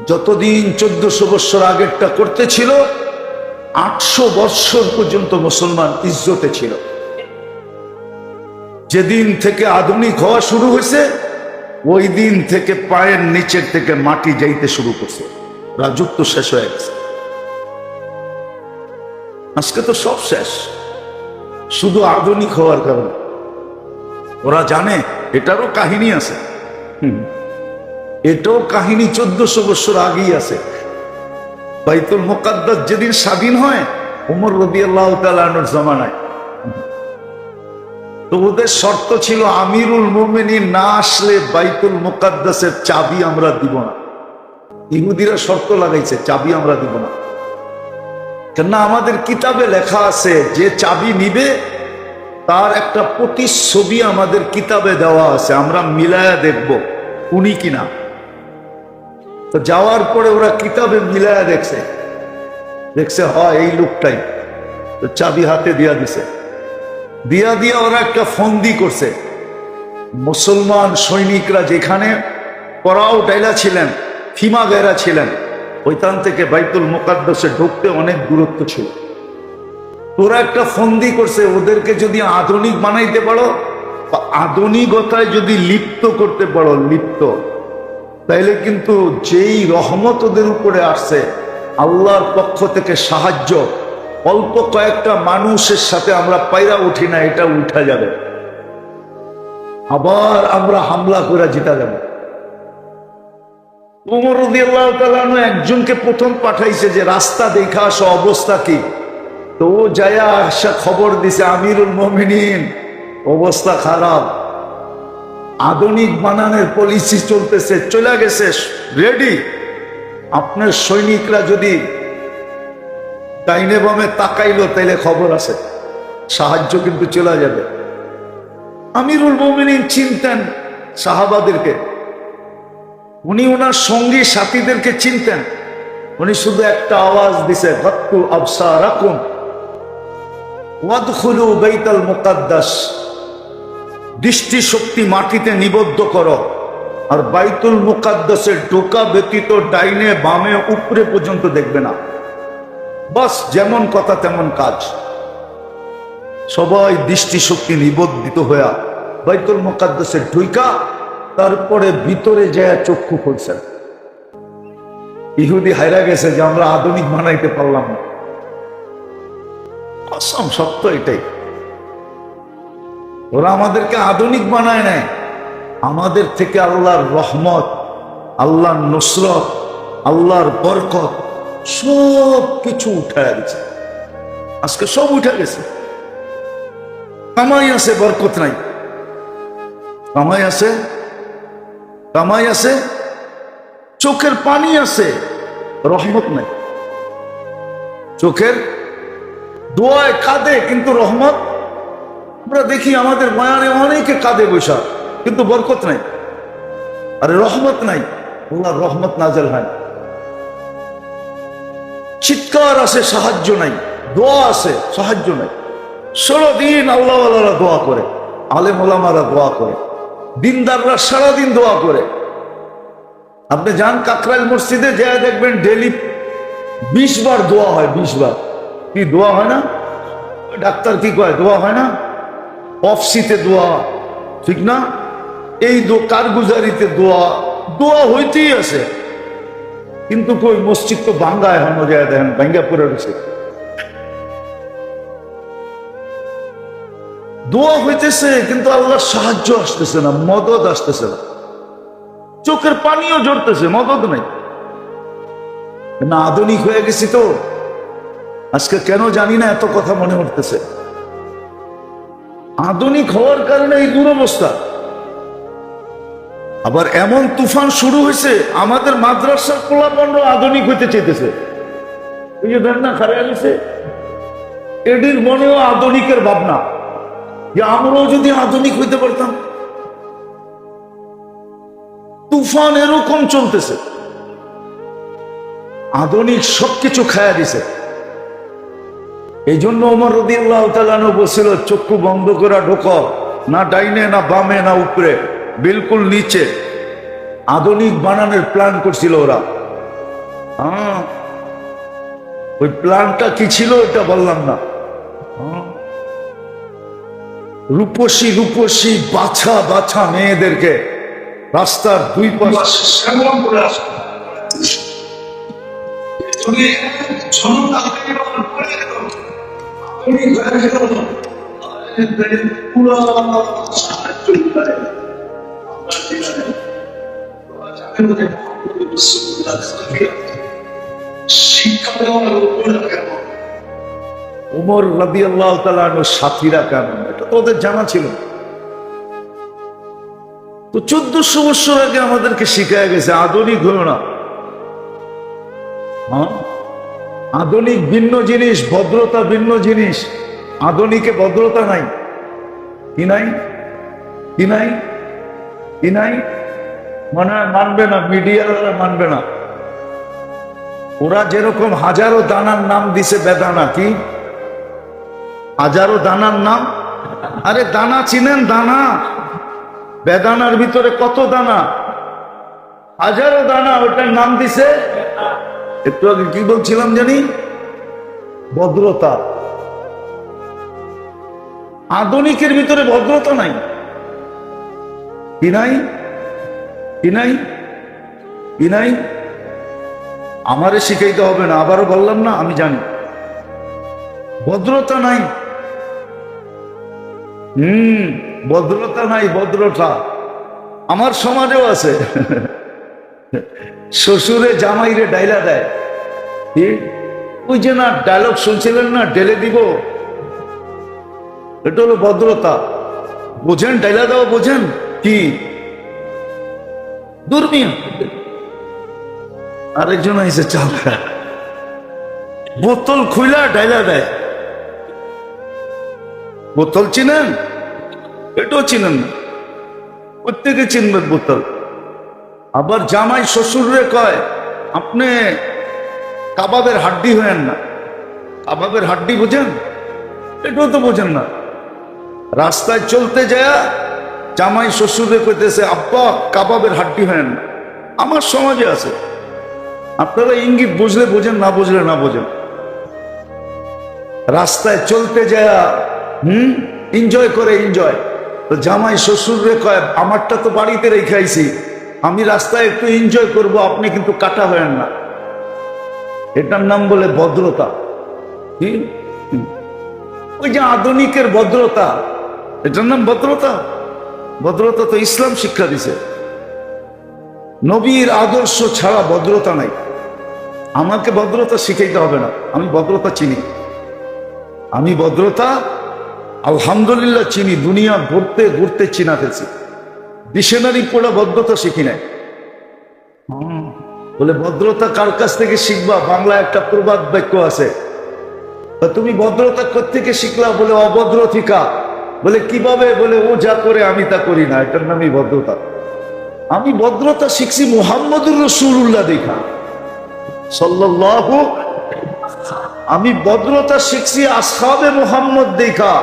যতদিন 1400 বছর আগেরটা করতে ছিল, 800 বছর পর্যন্ত মুসলমান ইজ্জতে ছিল। যেদিন থেকে আধুনিক হওয়া শুরু হয়েছে, ওই দিন থেকে পায়ের নিচের থেকে মাটি যাইতে শুরু করছে, রাজত্ব শেষ হয়ে গেছে। আজকে তো সব শেষ, শুধু আধুনিক হওয়ার কারণে। ওরা জানে এটারও কাহিনী আছে, এটাও কাহিনী 1400 বছর আগেই আছে। বাইতুল মুকাদ্দাস যেদিন স্বাধীন হয়, ওমর রাদিয়াল্লাহু তাআলা আনহুর জামানায়, তো ওদের শর্ত ছিল আমিরুল মুমিনিন না আসলে বাইতুল মুকাদ্দাসের চাবি আমরা দিব না। ইহুদিরা শর্ত লাগাইছে, চাবি আমরা দিব না। কেননা আমাদের কিতাবে লেখা আছে, যে চাবি নিবে তার একটা প্রতিচ্ছবি আমাদের কিতাবে দেওয়া আছে, আমরা মিলায়া দেখব উনি কিনা। তো যাওয়ার পরে ওরা কিতাবে মিলায়া দেখছে হয় এই লোকটাই। তো চাবি হাতে দিয়া দিছে, দিয়া ওরা একটা ফন্দি করছে। মুসলমান সৈনিকরা যেখানে পরাও ডাইলা ছিলেন, ফিমা গায়রা ছিলেন, ওইখান থেকে বাইতুল মুকাদ্দাসে ঢুকতে অনেক দূরত্ব ছিল। তোরা একটা ফন্দি করছে, ওদেরকে যদি আধুনিক বানাইতে পারো, আধুনিকতায় যদি লিপ্ত করতে পারো, তাইলে কিন্তু যেই রহমত ওদের উপরে আসছে আল্লাহর পক্ষ থেকে সাহায্য, অল্প কয়েকটা মানুষের সাথে আমরা পাইরা উঠি না, এটা উঠা যাবে, আবার আমরা হামলা করে জিতা যাবে। ওমর রাদিয়াল্লাহু তাআলা আনহু একজনকে প্রথম পাঠাইছে যে রাস্তা দেখা আসো অবস্থা কি। তো ও যায়া আসা খবর দিছে আমিরুল মুমিনিন অবস্থা খারাপ, আধুনিক বানানের পলিসি চলতেছে, চলে গেছে রেডি। আপনার সৈনিকরা যদি ডাইনে বামে তাকাইলো তাইলে খবর আছে, সাহায্য কিন্তু চলে যাবে। আমিরুল মুমিনিন চিনতেন সাহাবাদেরকে, উনি ওনার সঙ্গী সাথীদেরকে চিনতেন। উনি শুধু একটা আওয়াজ দিছে, গাত্তু আবসারাকুম ওয়াদখুলু বাইতাল মুকাদ্দাস, দৃষ্টি শক্তি মাটিতে নিবদ্ধ করো আর বাইতুল মুকাদ্দাসের ঢোকা ব্যতীত ডাইনে বামে উপরে পর্যন্ত দেখবে না। বাস যেমন কথা তেমন কাজ। সবাই দৃষ্টি শক্তি নিবদ্ধিত হইয়া বাইতুল মুকাদ্দাসের ঢুইকা তারপরে ভিতরে যায় চক্ষু খুলছেন। ইহুদি হাইরা গেছে যে আমরা আধুনিক বানাইতে পারলাম না। অসম সত্য এটাই, ওরা আমাদেরকে আধুনিক বানায় নেয়, আমাদের থেকে আল্লাহর রহমত, আল্লাহর নুসরত, আল্লাহর বরকত সব কিছু উঠায় দিচ্ছে। আজকে সব উঠে গেছে। কামাই আছে, বরকত নাই। কামাই আছে, কামাই আছে, চোখের পানি আছে, রহমত নাই। চোখের দোয়ায় কাঁদে কিন্তু রহমত, আমরা দেখি আমাদের মায়ারে অনেকে কাঁদে বৈশা কিন্তু বরকত নাই। আরে রহমত নাই, আল্লাহর রহমত নাজেল হয়। চিৎকার আছে, সাহায্য নাই। দোয়া আছে, সাহায্য নাই। 16 দিন আল্লাহওয়ালারা দোয়া করে, আলেম ওলামারা দোয়া করে, দিনদাররা সারাদিন দোয়া করে। আপনি যান কাকরাইল মসজিদে যা দেখবেন ডেলি 20 বার দোয়া হয়। 20 বার কি দোয়া হয় না? ডাক্তার কি কয়, দোয়া হয় না? অফসিতে দোয়া, ঠিক না? এই কারগুজারিতে দোয়া, দোয়া হইতেই আছে। কিন্তু কই মসজিদ তো ভাঙ্গা, এখনো যায় দেখেন ভাঙ্গা পড়ে রয়েছে। দোয়া হইতেছে কিন্তু আল্লাহর সাহায্য আসতেছে না, মদদ আসতেছে না। চোখের পানিও ঝরতেছে, মদদ নাই। না আধুনিক হয়ে গেছি তো আজকে কেন জানি না এত কথা মনে উঠতেছে। আধুনিক হওয়ার কারণে এই দুরবস্থা। আবার এমন তুফান শুরু হয়েছে, আমাদের মাদ্রাসার পোলাপানরা আধুনিক হইতে চাইতেছে। ওই যে দেখ না খারাপ গেছে, এটির মনেও আধুনিকের ভাবনা যে আমরাও যদি আধুনিক হইতে পারতাম। তুফান এরকম চলতেছে, আধুনিক সবকিছু খায়া দিছে। এই জন্য ওমর রাদিয়াল্লাহু তাআলা আনহু বলছিল, চক্ষু বন্ধ করে ঢোকো, না ডাইনে না বামে না উপরে, বিলকুল নিচে। আধুনিক বানানোর প্ল্যান করছিল ওরা। ওই প্ল্যানটা কি ছিল এটা বললাম না। রূপসী রূপসী বাছা বাছা মেয়েদেরকে রাস্তার দুই পাশে ওমর রাদিয়াল্লাহু তাআলা আনহুর সাথীরা কেমন এটা তো ওদের জানা ছিল। তো 1400 বছর আগে আমাদেরকে শিখায় গেছে আধুনিক হলো না। আধুনিক ভিন্ন জিনিস, ভদ্রতা ভিন্ন জিনিস। আধুনিকে ভদ্রতা নাই। কি নাই? কি নাই? কি নাই? মানে মানবে না, মিডিয়ারা মানবে না। ওরা যেরকম হাজারো দানার নাম দিছে বেদানা। কি হাজারো দানার নাম? আরে দানা চিনেন? দানা, বেদানার ভিতরে কত দানা? হাজারো দানা, ওটার নাম দিছে। একটু আগে কি বলছিলাম জানি? ভদ্রতা। আধুনিকের ভিতরে ভদ্রতা নাই। কি নাই? কি নাই? কি নাই? আমারে শিখাইতে হবে না, আবারও বললাম না, আমি জানি। ভদ্রতা নাই। ভদ্রতা নাই। ভদ্রতা আমার সমাজেও আছে। শ্বশুরে জামাইরে ডাইলা দেয়, কি ওই যে না ডায়লগ শুনছিলেন না, ঢেলে দিব, এটা হলো ভদ্রতা। বোঝেন ডাইলা দেওয়া, বোঝেন কি দুর্মিয়া। আরেকজন এসে চাল বোতল খুইলা ডাইলা দেয়। বোতল চিনেন? এটাও চিনেন না, প্রত্যেকে চিনবেন বোতল। আবার জামাই শ্বশুরে কয় আপনি কাবাবের হাড্ডি হয়েন না। কাবাবের হাড্ডি বোঝেন? এটাও তো বোঝেন না। রাস্তায় চলতে যায় জামাই শ্বশুরে কইতেছে আব্বা কাবাবের হাড্ডি হয়েন না। আমার সমাজে আছে, আপনারা ইঙ্গিত বুঝলে বোঝেন, না বুঝলে না বোঝেন। রাস্তায় চলতে যায় এনজয় করে, এনজয়। তো জামাই শ্বশুরে কয় আমারটা তো বাড়িতে রেখাইছি, আমি রাস্তায় একটু এনজয় করব, আপনি কিন্তু কাটা হয়েন না। এটার নাম বলে ভদ্রতা। কি ওই যে আধুনিকের ভদ্রতা, এটার নাম ভদ্রতা? ভদ্রতা তো ইসলাম শিক্ষা দিছে। নবীর আদর্শ ছাড়া ভদ্রতা নাই। আমাকে ভদ্রতা শিখাইতে হবে না, আমি ভদ্রতা চিনি। আমি ভদ্রতা আলহামদুলিল্লাহ চিনি, দুনিয়া ঘুরতে ঘুরতে চিনা ফেলছি। ডিকশনারি পড়া ভদ্রতা শিখি নাই। বলে ভদ্রতা কার কাছ থেকে শিখবা? বাংলা একটা প্রবাদ বাক্য আছে, তুমি ভদ্রতা কোত্থেকে শিখলা? বলে অভদ্র থিকা। বলে কিভাবে? বলে ও যা করে আমি তা করি না, এটার নামই ভদ্রতা। আমি ভদ্রতা শিখছি মুহাম্মদুর রাসূলুল্লাহ দেখা, সাল্লাল্লাহু। আমি ভদ্রতা শিখছি আসহাবে মুহাম্মদ দেখা।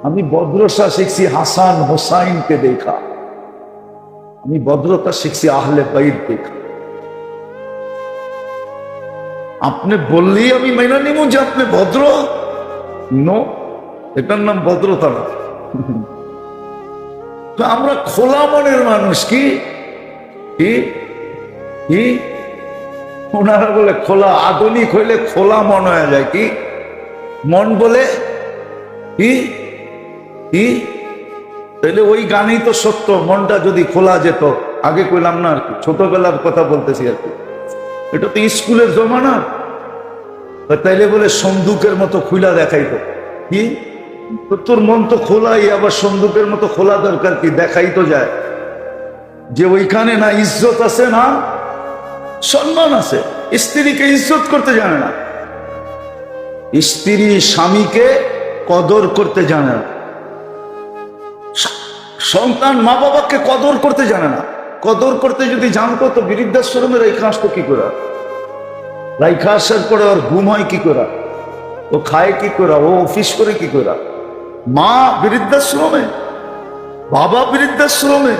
আমি ভদ্রতা শিখছি হাসান হোসাইনকে দেখা। আমি ভদ্রতা শিখছি আহলে বাইত দেখা। আপনি বললেই আমি মেনে নিব যে আপনি ভদ্র? নো, এটার নাম ভদ্রতা না। তো আমরা খোলা মনের মানুষ। কি কি ওনারা বলে খোলা, আধুনিক হইলে খোলা মন হয়ে যায়। কি মন বলে? কি কি তাহলে ওই গানই তো সত্য, মনটা যদি খোলা যেত। আগে কইলাম না আর কি, ছোটবেলার কথা বলতেছি আর কি। এটা তো স্কুলের জমানা। তাইলে বলে সন্দুকের মতো খুলা দেখাইতো। কি তোর মন তো খোলাই, আবার সন্দুকের মতো খোলা দরকার কি? দেখাই তো যায় যে ওইখানে না ইজ্জত আছে, না সম্মান আছে। স্ত্রীকে ইজ্জত করতে জানে না, স্ত্রী স্বামীকে কদর করতে জানে না, সন্তান মা বাবাকে কদর করতে জানে না। কদর করতে যদি জানতো তো বৃদ্ধাশ্রমে রেখা আসতো কি করে? রাইখা আসার পরে ওর ঘুম হয় কি করে? ও খায় কি করে? ও অফিস করে কি করে? মা বৃদ্ধাশ্রমে, বাবা বৃদ্ধাশ্রমে,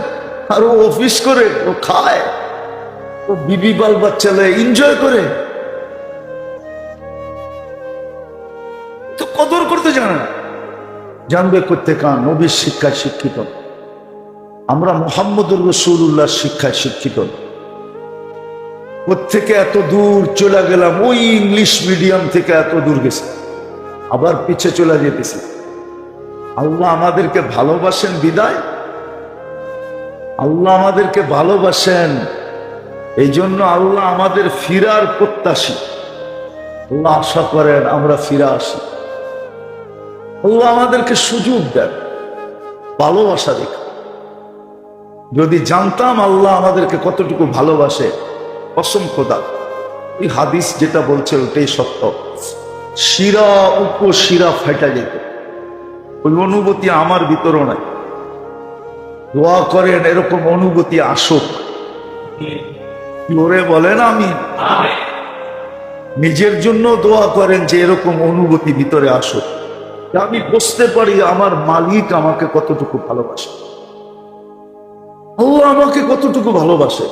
আর ও অফিস করে, ও খায়, ও বিবি বাল বাচ্চা এনজয় করে, তো কদর করতে জানে না। জানবে করতে কান? নবীর শিক্ষায় শিক্ষিত আমরা, মুহাম্মদুর রাসূলুল্লাহর শিক্ষায় শিক্ষিত। থেকে এত দূর চলে গেলাম, ওই ইংলিশ মিডিয়াম থেকে এত দূর গেছে, আবার পিছে চলে যেতেছি। আল্লাহ আমাদেরকে ভালোবাসেন বিদায়, আল্লাহ আমাদেরকে ভালোবাসেন এই জন্য আল্লাহ আমাদের ফিরার প্রত্যাশী। আল্লাহ আশা করেন আমরা ফিরে আসি। আল্লাহ আমাদেরকে সুযোগ দেন ভালোবাসা দেখা। যদি জানতাম আল্লাহ আমাদেরকে কতটুকু ভালোবাসে, কসম খোদা এই হাদিস যেটা বলছে ওটাই সত্য। শিরা উপশিরা ফেটা যেত, ওই অনুভূতি আমার ভিতরও নাই। দোয়া করেন এরকম অনুভূতি আসুক। ওরে বলেন আমি নিজের জন্য দোয়া করেন যে এরকম অনুভূতি ভিতরে আসুক, আমি বুঝতে পারি আমার মালিক আমাকে কতটুকু ভালোবাসে, আল্লাহ আমাকে কতটুকু ভালোবাসে,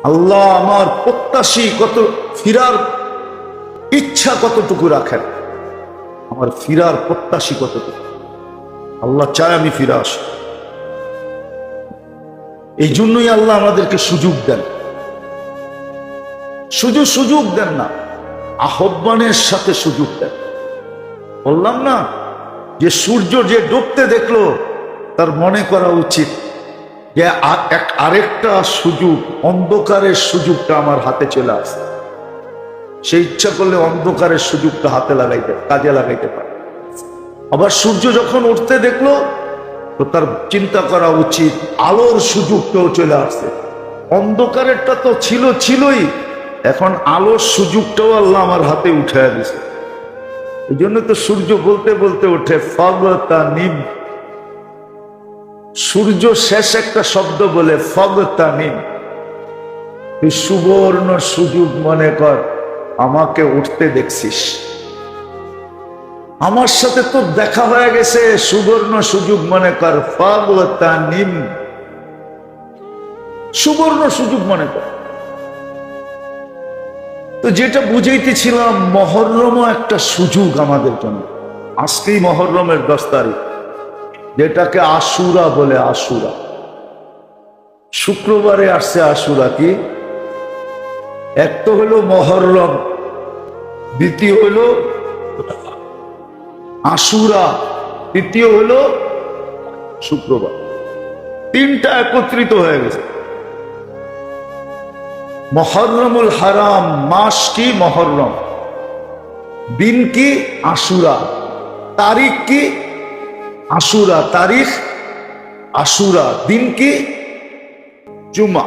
আল্লাহ আমার প্রত্যাশী কত, ফিরার ইচ্ছা কতটুকু রাখেন, আমার ফিরার প্রত্যাশী কতটুকু। আল্লাহ চায় আমি ফিরে আসি। এই জন্যই আল্লাহ আমাদেরকে সুযোগ দেন। শুধু সুযোগ দেন না, আহ্বানের সাথে সুযোগ দেন। বললাম না যে সূর্য যে ডুবতে দেখলো তার মনে করা উচিত যে আরেকটা সুযোগ, অন্ধকারের সুযোগটা আমার হাতে চলে আসে, সে ইচ্ছা করলে অন্ধকারের সুযোগটা কাজে লাগাইতে পারে। আবার সূর্য যখন উঠতে দেখলো তো তার চিন্তা করা উচিত আলোর সুযোগটাও চলে আসছে। অন্ধকারেরটা তো ছিলই, এখন আলোর সুযোগটাও আল্লাহ আমার হাতে উঠে দিছে। এই জন্য তো সূর্য বলতে বলতে ওঠে ফাগতানিম। সূর্য শেষ একটা শব্দ বলে ফাগতানিম, তুই সুবর্ণ সুযোগ মনে কর, আমাকে উঠতে দেখছিস, আমার সাথে তোর দেখা হয়ে গেছে, সুবর্ণ সুযোগ মনে কর, ফাগতানিম, সুবর্ণ সুযোগ মনে কর। তো যেটা বুঝাইতেছিলাম, মহররমও একটা সুযোগ আমাদের জন্য। আজকেই মহররমের 10 তারিখ, যেটাকে আশুরা বলে। আশুরা শুক্রবারে আসছে। আশুরা কি? এক তো হলো মহররম, দ্বিতীয় হলো আশুরা, তৃতীয় হলো শুক্রবার। তিনটা একত্রিত হয়ে গেছে। মহররমুল হারাম, মাস কি? মহররম। দিন কি? আশুরা। তারিখ কি? আশুরা। তারিখ আশুরা। দিন কি? জুমা।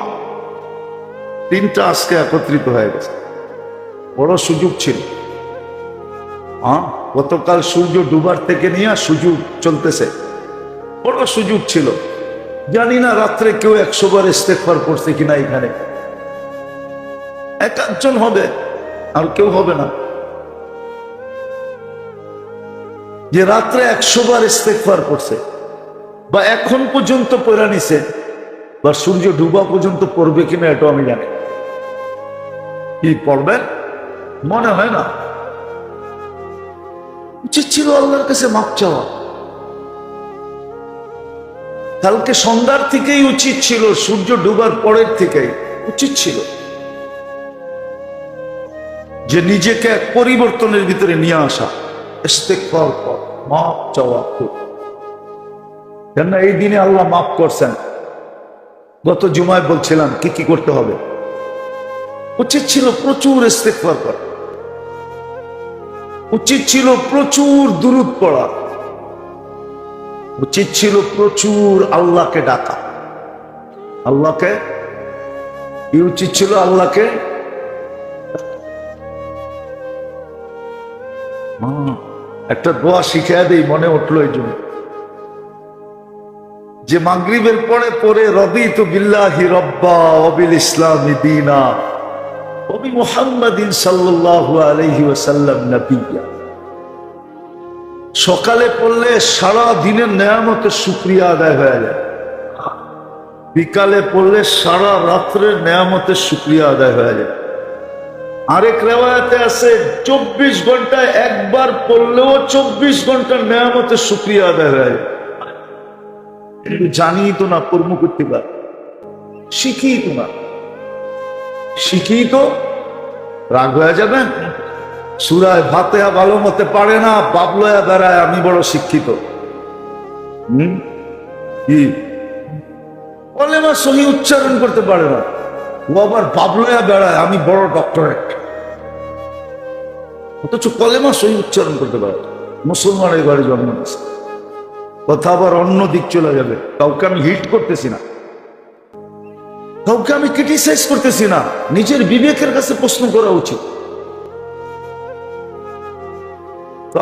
তিনটা আজকে একত্রিত হয়ে গেছে। বড় সুযোগ ছিল। গতকাল সূর্য ডুবার থেকে নিয়ে সুযোগ চলতেছে, বড় সুযোগ ছিল। জানি না রাত্রে কেউ 100 বার ইস্তেগফার করছে কিনা। এখানে একজন হবে, আর কেউ হবে না। যে রাত্রে 100 বার ইস্তেগফার করছে, বা এখন পর্যন্ত পড়া নিছে, বা সূর্য ডুবা পর্যন্ত পড়বে কিনা এটা আমি জানি। কি পড়বেন মনে হয় না। উচিত ছিল আল্লাহর কাছে মাপ চাওয়া। কালকে সন্ধ্যার থেকেই উচিত ছিল, সূর্য ডুবার পরের থেকেই উচিত ছিল যে নিজেকে এক পরিবর্তনের ভিতরে নিয়ে আসা, ইস্তেগফার কর, মাপ চাওয়া। কেন এই দিনে আল্লাহ মাফ করছেন। গত জুমায় বলছিলাম কি কি করতে হবে। উচিত ছিল প্রচুর ইস্তেগফার করা, উচিত ছিল প্রচুর দুরূদ পড়া, উচিত ছিল প্রচুর আল্লাহকে ডাকা। আল্লাহকে কি উচিত ছিল? আল্লাহকে একটা দোয়া শিখিয়ে দেই, মনে উঠলো এই জন্য, যে মাগরিবের পরে রাদিতু বিল্লাহি রাব্বা ওয়া বিল ইসলামি দীনা ওয়া বি মুহাম্মাদিন সাল্লাল্লাহু আলাইহি ওয়াসাল্লাম নবিয়্যা। সকালে পড়লে সারা দিনের নেয়ামতের শুকরিয়া আদায় হয়ে যায়, বিকালে পড়লে সারা রাত্রের নেয়ামতের শুকরিয়া আদায় হয়ে যায়। আরেক রিওয়ায়াতে আছে 24 ঘন্টায় একবার পড়লেও 24 ঘন্টার নেয়ামতের শুকরিয়া আদায় হয়ে যায়। কিন্তু জানি তো না, কর্ম করতে পার, শিখি তো না। শিখি তো রাগ হয়ে যাবেন। সূরায়ে ফাতিহা ভালো মতে পারে না, বাবলয়া বেড়ায় আমি বড় শিক্ষিত। কি কলেমা সহি উচ্চারণ করতে পারে না, ও আবার বাবলয়া বেড়ায় আমি বড় ডক্টরেট। অথচ কলেমা সহি উচ্চারণ করতে পারে। মুসলমানের ঘরে জন্ম নিয়েছে। কথা আবার অন্য দিক চলে যাবে। কাউকে আমি হিট করতেছি না, কাউকে আমি ক্রিটিসাইজ করতেছি না। নিজের বিবেকের কাছে প্রশ্ন করা উচিত।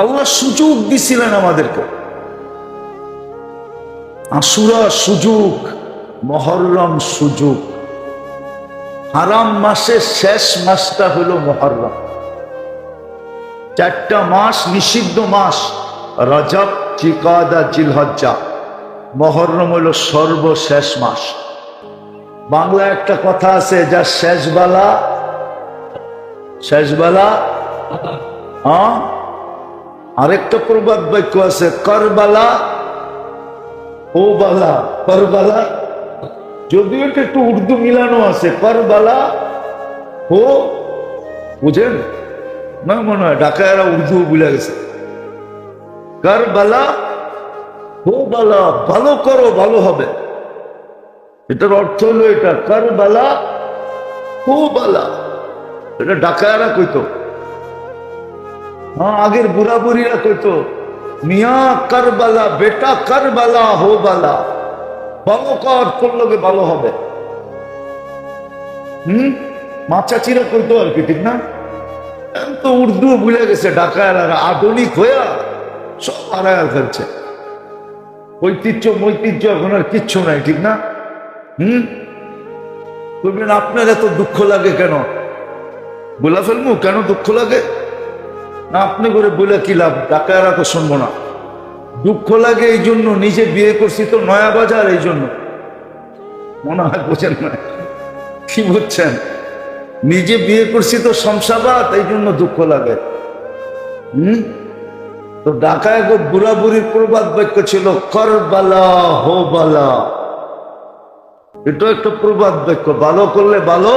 আল্লাহ সুযোগ দিছিলেন আমাদেরকে। আশুরা সুযোগ, মহররম সুযোগ। হারাম মাসের শেষ মাসটা হলো মহররম। 4টা মাস নিষিদ্ধ মাস, রজব, জিকাদা, জিলহজ্জা। মহররম হলো সর্বশেষ মাস। বাংলা একটা কথা আছে, যা শেষবেলা আরেকটা প্রবাদ বাক্য আছে, করবালা ও বালা, করবালা। যদিও এটা একটু উর্দু মিলানো আছে, করবালা ও, বুঝেন না? মনে হয় ঢাকায়রা উর্দু ভুলে গেছে। করবালা ও বালা, ভালো করো ভালো হবে। এটার অর্থ হলো এটা কারবালা হো বালা। এটা ডাকায়ারা কইতো, হ্যাঁ আগের বুড়া বুড়িরা কইতো মিয়া কারবালা, বেটা কারবালা হো বালা, ভালো কাজ করলে ভালো হবে। মা চাচিরা কইতো আর কি, ঠিক না? তো উর্দু ভুলে গেছে ডাকায়ারা, আধুনিক হইয়া সব হারায় ফেলছে। ঐতিহ্য এখন আর কিচ্ছু নাই, ঠিক না? বলবেন আপনার এত দুঃখ লাগে কেন? বলা ফেলবো কেন দুঃখ লাগে না, আপনি করে বলে কি লাভ? ডাকায়ারা তো শুনবো না। দুঃখ লাগে এই জন্য, নিজে বিয়ে করছি তো নয়া বাজার, এই জন্য মনে হয় বোঝেন না, কি বুঝছেন? নিজে বিয়ে করছি তো শমশাবাদ, এই জন্য দুঃখ লাগে। তো ঢাকায় বুড়া বুড়ির প্রবাদ বাক্য ছিল করবালা হো বালা। এটা একটা প্রবাদ বাক্য, ভালো করলে ভালো।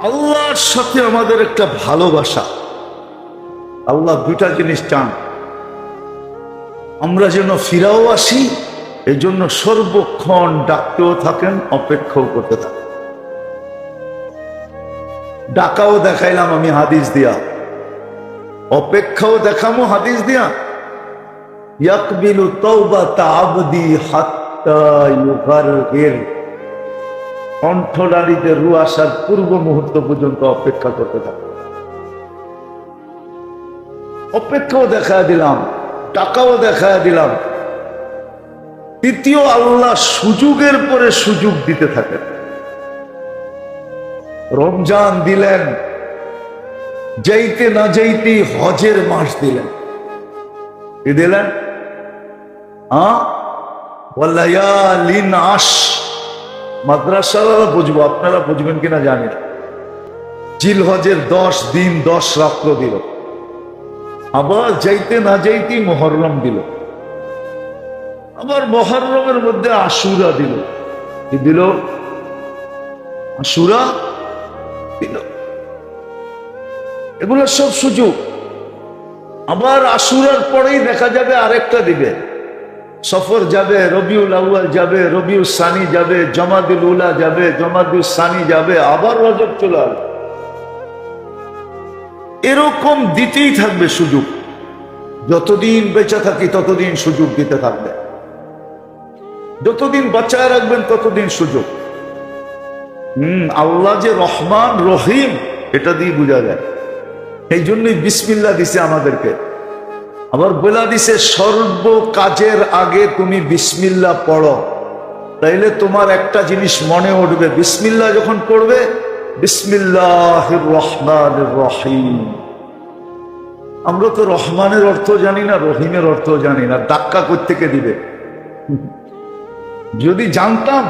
আল্লাহর সাথে আমাদের একটা ভালোবাসা, আল্লাহ দুইটা জিনিস চান, আমরা যেন ফিরাও আসি, এই জন্য সর্বক্ষণ ডাকতেও থাকেন, অপেক্ষাও করতে থাকেন। ডাকাও দেখাইলাম আমি হাদিস দিয়া, অপেক্ষাও দেখামো হাদিস দিয়া। ইয়াকবিলু তাওবাতা আবদি হাত্তা ইউগারগির, কণ্ঠনালীতে রু আসার পূর্ব মুহূর্ত পর্যন্ত অপেক্ষা করতে থাকে। অপেক্ষাও দেখা দিলাম, টাকাও দেখা দিলাম। তৃতীয়, আল্লাহ সুযোগের পরে সুযোগ দিতে থাকেন। রমজান দিলেন, যাইতে না যাইতেই হজের মাস দিলেন। কি দিলেন? ওয়ালায়ালিন আশ। মাদ্রাসারা বুঝবো, আপনারা বুঝবেন কিনা জানি না। জিল হজের 10 দিন 10 রাত্র দিল। আবার যাইতে না যাইতেই মুহররম দিল। আবার মুহররমের মধ্যে আশুরা দিল। কি দিল? আশুরা দিল। এগুলো সব সুযোগ। আবার আশুরার পরেই দেখা যাবে আরেকটা দিবে। সফর যাবে, রবিউল আউয়াল যাবে, রবিউল সানি যাবে, জমাদুল উলা যাবে, জমাদুল সানি যাবে, আবার রজব চলে আসবে। এরকম দিতেই থাকবে সুযোগ। যতদিন বেঁচে থাকি ততদিন সুযোগ দিতে থাকবে। যতদিন বাঁচায় রাখবেন ততদিন সুযোগ। আল্লাহ যে রহমান রহিম, এটা দিয়ে বোঝা যায়। এই জন্যই বিসমিল্লাহ দিছে আমাদেরকে। আবার বলা দিছে সর্ব কাজের আগে তুমি বিসমিল্লাহ পড়ো, তাইলে তোমার একটা জিনিস মনে উঠবে। বিসমিল্লাহ যখন পড়বে, বিসমিল্লাহির রহমানির রহিম। আমরা তো রহমানের অর্থ জানি না, রহিমের অর্থ জানি না। ধাক্কা কোত্থেকে দিবে? যদি জানতাম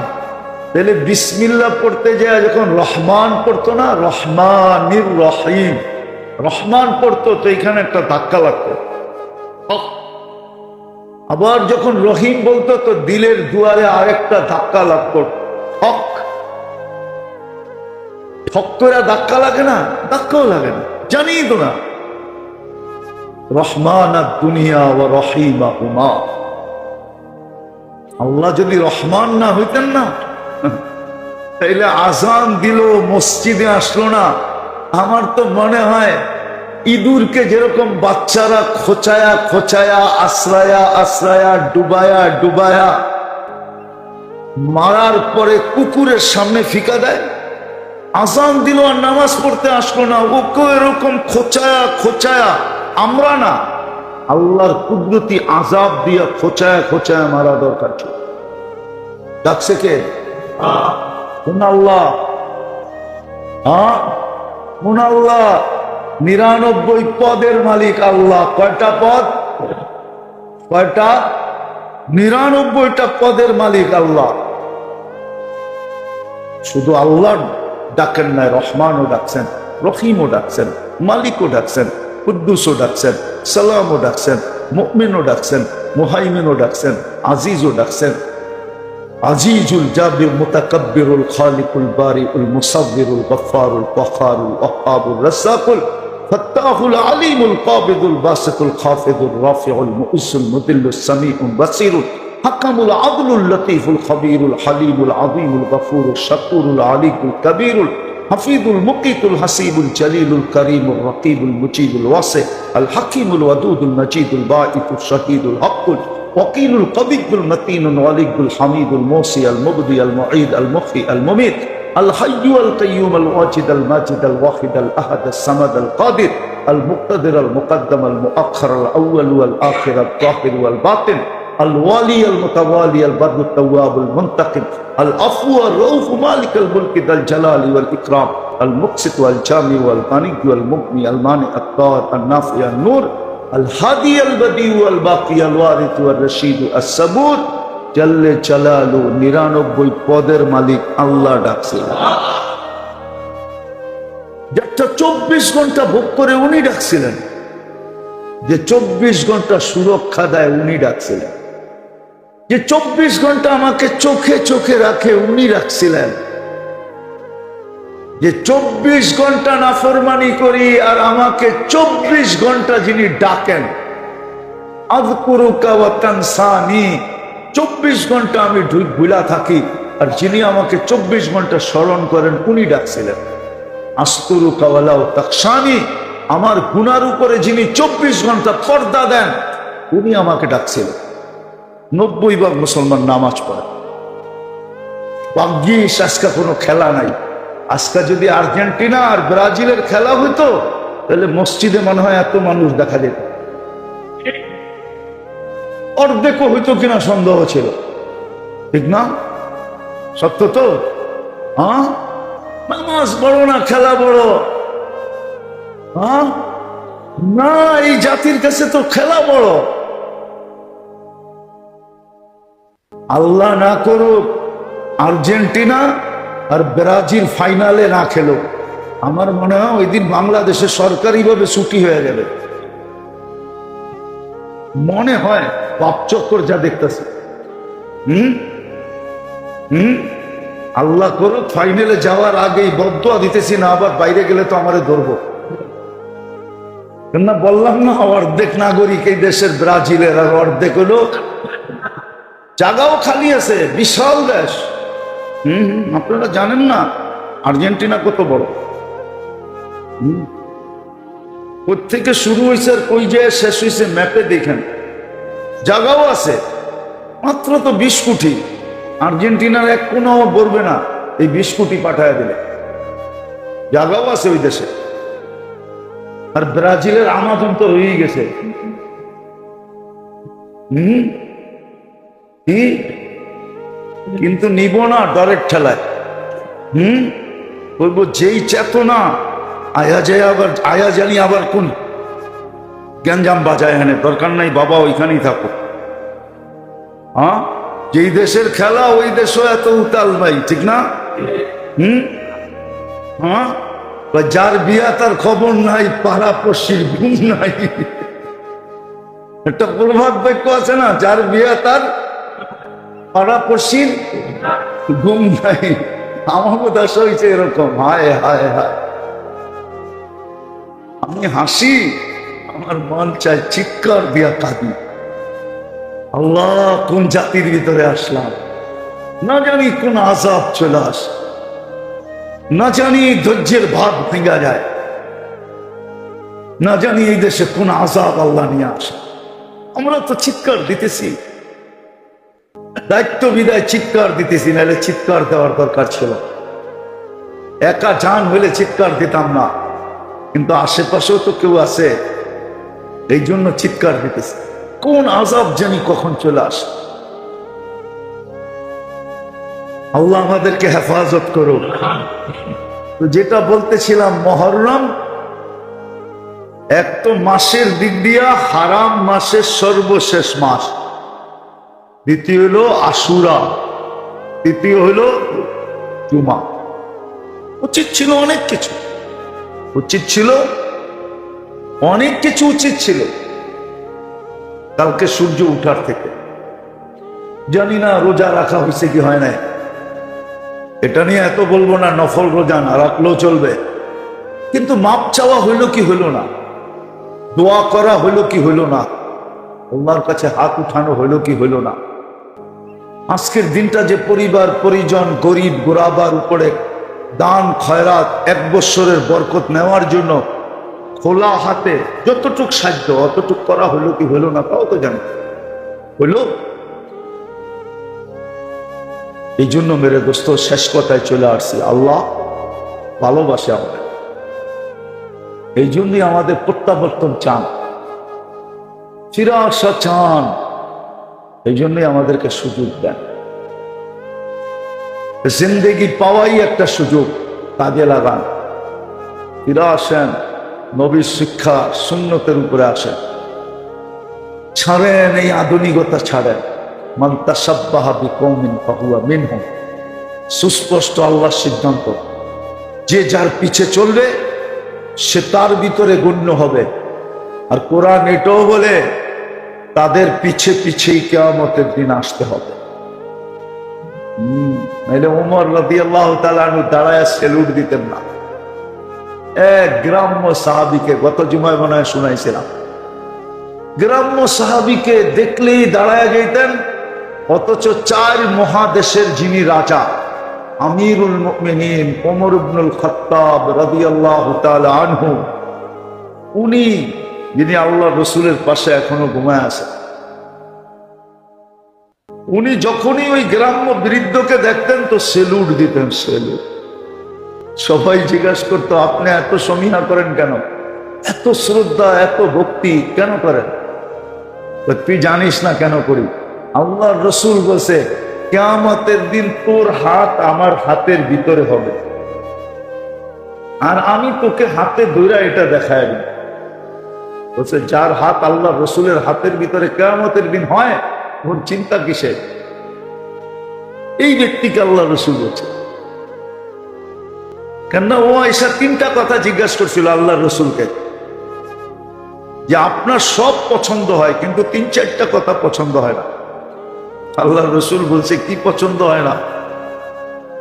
তাহলে বিসমিল্লাহ পড়তে যায় যখন রহমান পড়তো না, রহমানির রহিম, রহমান পড়তো, তো এখানে একটা ধাক্কা লাগতো। আবার যখন রহিম বলতো তো দিলের দুয়ারে আরেকটা ধাক্কা লাগতো, ঠক ঠক করে ধাক্কা লাগে না? ধাক্কাও লাগে না, জানি তো না। রহমান আর দুনিয়া ও রহিমা হুমা। আল্লাহ যদি রহমান না হইতেন না, তাইলে আজান দিল, মসজিদে আসলো না। আমার তো মনে হয় ইঁদুরকে যেরকম বাচ্চারা খোঁচায়া খোঁচায়া, আশ্রায়া আশ্রায়া, ডুবায়া ডুবায়া মারার পরে কুকুরের সামনে ফিকা দেয়, আজান দিল আর নামাজ পড়তে আসলো না, ওকে এরকম খোঁচায়া খোঁচায়া, আমরা না, আল্লাহর কুদরতি আজাব দিয়া খোঁচায়া খোঁচায়া মারা দরকার ছিল। ডাকছে কে? আল্লাহ। আল্লাহ 99 পদের মালিক আল্লাহ। কয়টা পদ? কয়টা? 99টা পদের মালিক আল্লাহ। শুধু আল্লাহ ডাকেন নাই, রহমানও ডাকছেন, রহিমও ডাকছেন, মালিকও ডাকছেন, কুদ্দুসও ডাকছেন, সালামও ডাকছেন, মুমিনও ডাকছেন, মুহাইমিনও ডাকছেন, আজিজও ডাকছেন। আজিজুল জাবির মুতাকাব্বিরুল খালিকুল বারিউল মুসাব্বিরুল গফফারুল ওয়াক্কারুল ওয়াহাবুর রাজ্জাকুল ফাত্তাহুল আলিমুল কাবিদুল বাসিতুল খাফিদুর রাফিউল মুইসুল মুদিল্লুস সামিউল বাসিরুল হাকামুল আদলুল লতীফুল খবীরুল হালিমুল আযীমুল গফুরুল শাকুরুল আলিকুল কবীরুল হাফিজুল মুকিতুল হাসিবুল জলিলুল করিমুল রকিবুল মুজিবুল ওয়াসি আল হাকিমুল ওয়াদুদুল মজিদুল বাঈতুল শহীদুল হকুল ওয়াকিলুল কবিয়ুল মতিনুল ওয়ালিদুল হামিদুল মুসি আল মুবদি আল মুঈদ আল মুখি আল মুমিত আল হাইয়্যু আল কাইয়্যুম আল ওয়াজিদ আল মাজিদ আল ওয়াহিদ আল আহাদ আল সামাদ আল কাদির আল মুক্তাদির আল মুকদ্দম আল মুআখ্খার আল আউয়াল ওয়াল আখির আল যাহির ওয়াল বাতিন الوالي المتوالي البر التواب المنتقم العفو الرؤوف مالك الملك ذا الجلال والإكرام المقسط والجامع والغني والمغني المانع الضار النافع النور الهادي البديع والباقي الوارث والرشيد الصبور جل جلاله 99 পদের মালিক আল্লাহ ডাকছিলেন। যেটা 24 ঘন্টা ভোগ করে উনি ডাকছিলেন, যে 24 ঘন্টা সুরক্ষা দেয় উনি ডাকছিলেন, যে 24 ঘন্টা আমাকে চোখে চোখে রাখে উনি রাখছিলেন, যে 24 ঘন্টা নাফরমানি করি আর আমাকে 24 ঘন্টা যিনি ডাকেন, আযকুরুকা ওয়া তানসানি, 24 ঘন্টা আমি ভুলা থাকি আর যিনি আমাকে 24 ঘন্টা স্মরণ করেন উনি ডাকছিলেন। আস্তুরুকা ওয়ালাউ তাকশানি, আমার গুনার উপরে যিনি 24 ঘন্টা পর্দা দেন উনি আমাকে ডাকছিলেন। 90 ভাগ মুসলমান নামাজ পড়ে, ভাগ্যিস আজকে কোনো খেলা নাই। আজকে যদি আর্জেন্টিনা আর ব্রাজিলের খেলা হইতো তাহলে মসজিদে মনে হয় এত মানুষ দেখা যেত, অর্ধেকও হইতো কিনা সন্দেহ ছিল, ঠিক না? সত্য তো? হ্যাঁ, নামাজ বড় না খেলা বড়? হ্যাঁ না, এই জাতির কাছে তো খেলা বড়। আল্লাহ না করুক আর্জেন্টিনা আর ব্রাজিল ফাইনালে না খেলো, আমার মনে হয় ওই দিন বাংলাদেশে সরকারিভাবে ছুটি হয়ে যাবে, মনে হয় পাপ চক্কর যা দেখতেছে। আল্লাহ করুক ফাইনালে যাওয়ার আগেই বদদুয়া দিতেছি না, আবার বাইরে গেলে তো আমারে ধরবো না। বললাম না অর্ধেক নাগরিক এই দেশের ব্রাজিলের, আর অর্ধেক হলো জায়গাও খালি আছে, বিশাল দেশ। আপনারা জানেন না আর্জেন্টিনা কত বড়, কোত্থেকে শুরু হয়েছে আর কই যায় শেষ হয়েছে ম্যাপে দেখেন, জায়গাও আছে। মাত্র তো 20 কোটি, আর্জেন্টিনার এক কোনো বলবে না এই 20 কোটি পাঠায় দিলে, জায়গাও আছে ওই দেশে। আর ব্রাজিলের আমাজন তো হয়েই গেছে। কিন্তু নিব না ডরের ঠেলায়। বলবো যেই চেতনা আয়া যায়, আবার আয়া জানি আবার কোন গ্যাঞ্জাম বাজায়, এখানে দরকার নাই বাবা, ওইখানেই থাকো। হ্যাঁ, যেই দেশের খেলা ওই দেশও এত উতাল ভাই, ঠিক না? হ্যাঁ, যার বিয়া তার খবর নাই, পাড়াপড়শির ঘুম নাই। একটা প্রভাব বাক্য আছে না, যার বিয়া তার পাড়াপড়শির ঘুম নাই। আমাকে দশ হয়েছে এরকম। হায় হায় হায়, আমি হাসি, আমার মন চায় চিৎকার দিয়া কাঁদি। আল্লাহ, কোন জাতির ভিতরে আসলাম, না জানি কোন আযাব চলে আসে, না জানি ধৈর্যের ভাব ভেঙা যায়, না জানি এই দেশে কোন আযাব আল্লাহ নিয়ে আসে। আমরা তো চিৎকার দিতেছি, দায়িত্ব বিদায় চিৎকার দিতেছি, নাহলে চিৎকার দেওয়ার দরকার ছিল। একা জান হইলে চিৎকার দিতাম না, কিন্তু আশেপাশেও তো কেউ আছে, এই জন্য চিৎকার দিতেছি। কোন আযাব জানি কখন চলে আসে। আল্লাহ আমাদেরকে হেফাজত করুক। তো যেটা বলতেছিলাম, মুহররম এক তো মাসের দিক দিয়া হারাম মাসের সর্বশেষ মাস, দ্বিতীয় হলো আশুরা, তৃতীয় হলো জুমা। উচিত ছিল অনেক কিছু, উচিত ছিল অনেক কিছু, উচিত ছিল কালকে সূর্য উঠার থেকে। জানি না রোজা রাখা হয়েছে কি হয় নাই, এটা নিয়ে এত বলবো না। নফল রোজা না রাখলেও চলবে, কিন্তু মাপ চাওয়া হইল কি হইল না, দোয়া করা হইল কি হইল না, আল্লাহর কাছে হাত উঠানো হইল কি হইল না, আজকের দিনটা যে পরিবার পরিজন গরিব গোরাবার উপরে দান খয়রাত 1 বৎসরের বরকত নেওয়ার জন্য খোলা হাতে যতটুক সাধ্য অতটুক করা হলো কি হলো না তাও তো জানি হলো। এই জন্য মেরে দোস্ত শেষ কথায় চলে আসছি, আল্লাহ ভালোবাসে আমাদের, এই জন্যই আমাদের প্রত্যাবর্তন চান, ফিরে আসা চান, এই জন্যই আমাদেরকে সুযোগ দেন। জিন্দেগি পাওয়াই একটা সুযোগ, কাজে লাগান, ফিরে আসেন, নবীর শিক্ষা সুন্নতের উপরে আসেন, ছাড়েন এই আধুনিকতা ছাড়েন। মান তাশাব্বাহা বিকওমিন ফাহুয়া মিনহুম, সুস্পষ্ট আল্লাহর সিদ্ধান্ত, যে যার পিছে চলবে সে তার ভিতরে গণ্য হবে। আর কোরআন এটাও বলে তাদের পিছে পিছেই কিয়ামতের দিন আসতে হবে। নাইলে ওমর রাদিয়াল্লাহু তাআলা আনহু দাঁড়ায় সেলুট দিতেন না। এক গ্রাম্য সাহাবীকে গত জুমায় মনে হয় শুনাইছিলাম, গ্রাম্য সাহাবীকে দেখলেই দাঁড়ায় যাইতেন, অথচ 4 মহাদেশের যিনি রাজা আমিরুল মুমিনিন ওমর ইবনুল খাত্তাব রাদিয়াল্লাহু তাআলা আনহু, উনি যিনি আল্লাহ রসুলের পাশে এখনো ঘুমায় আছেন, উনি যখনই ওই গ্রাম্য বৃদ্ধকে দেখতেন তো সেলুট দিতেন, সেলুট। সবাই জিজ্ঞাসা করতো আপনি এত সমীহা করেন কেন, এত শ্রদ্ধা এত ভক্তি কেন করেন? তুই জানিস না কেন করি? আল্লাহর রসুল বলছে কিয়ামতের দিন তোর হাত আমার হাতের ভিতরে হবে, আর আমি তোকে হাতে ধইরা এটা দেখায় দিই। বলছে যার হাত আল্লাহ রসুলের হাতের ভিতরে কিয়ামতের দিন হয়, ওর চিন্তা কিসের? এই ব্যক্তিকে আল্লাহ রসুল বলছে। কেননা ও এসা 3টা কথা জিজ্ঞাসা করছিল আল্লাহ রসুলকে, যে আপনার সব পছন্দ হয় কিন্তু 3-4টা কথা পছন্দ হয় না। আল্লাহ রসুল বলছে কি পছন্দ হয় না?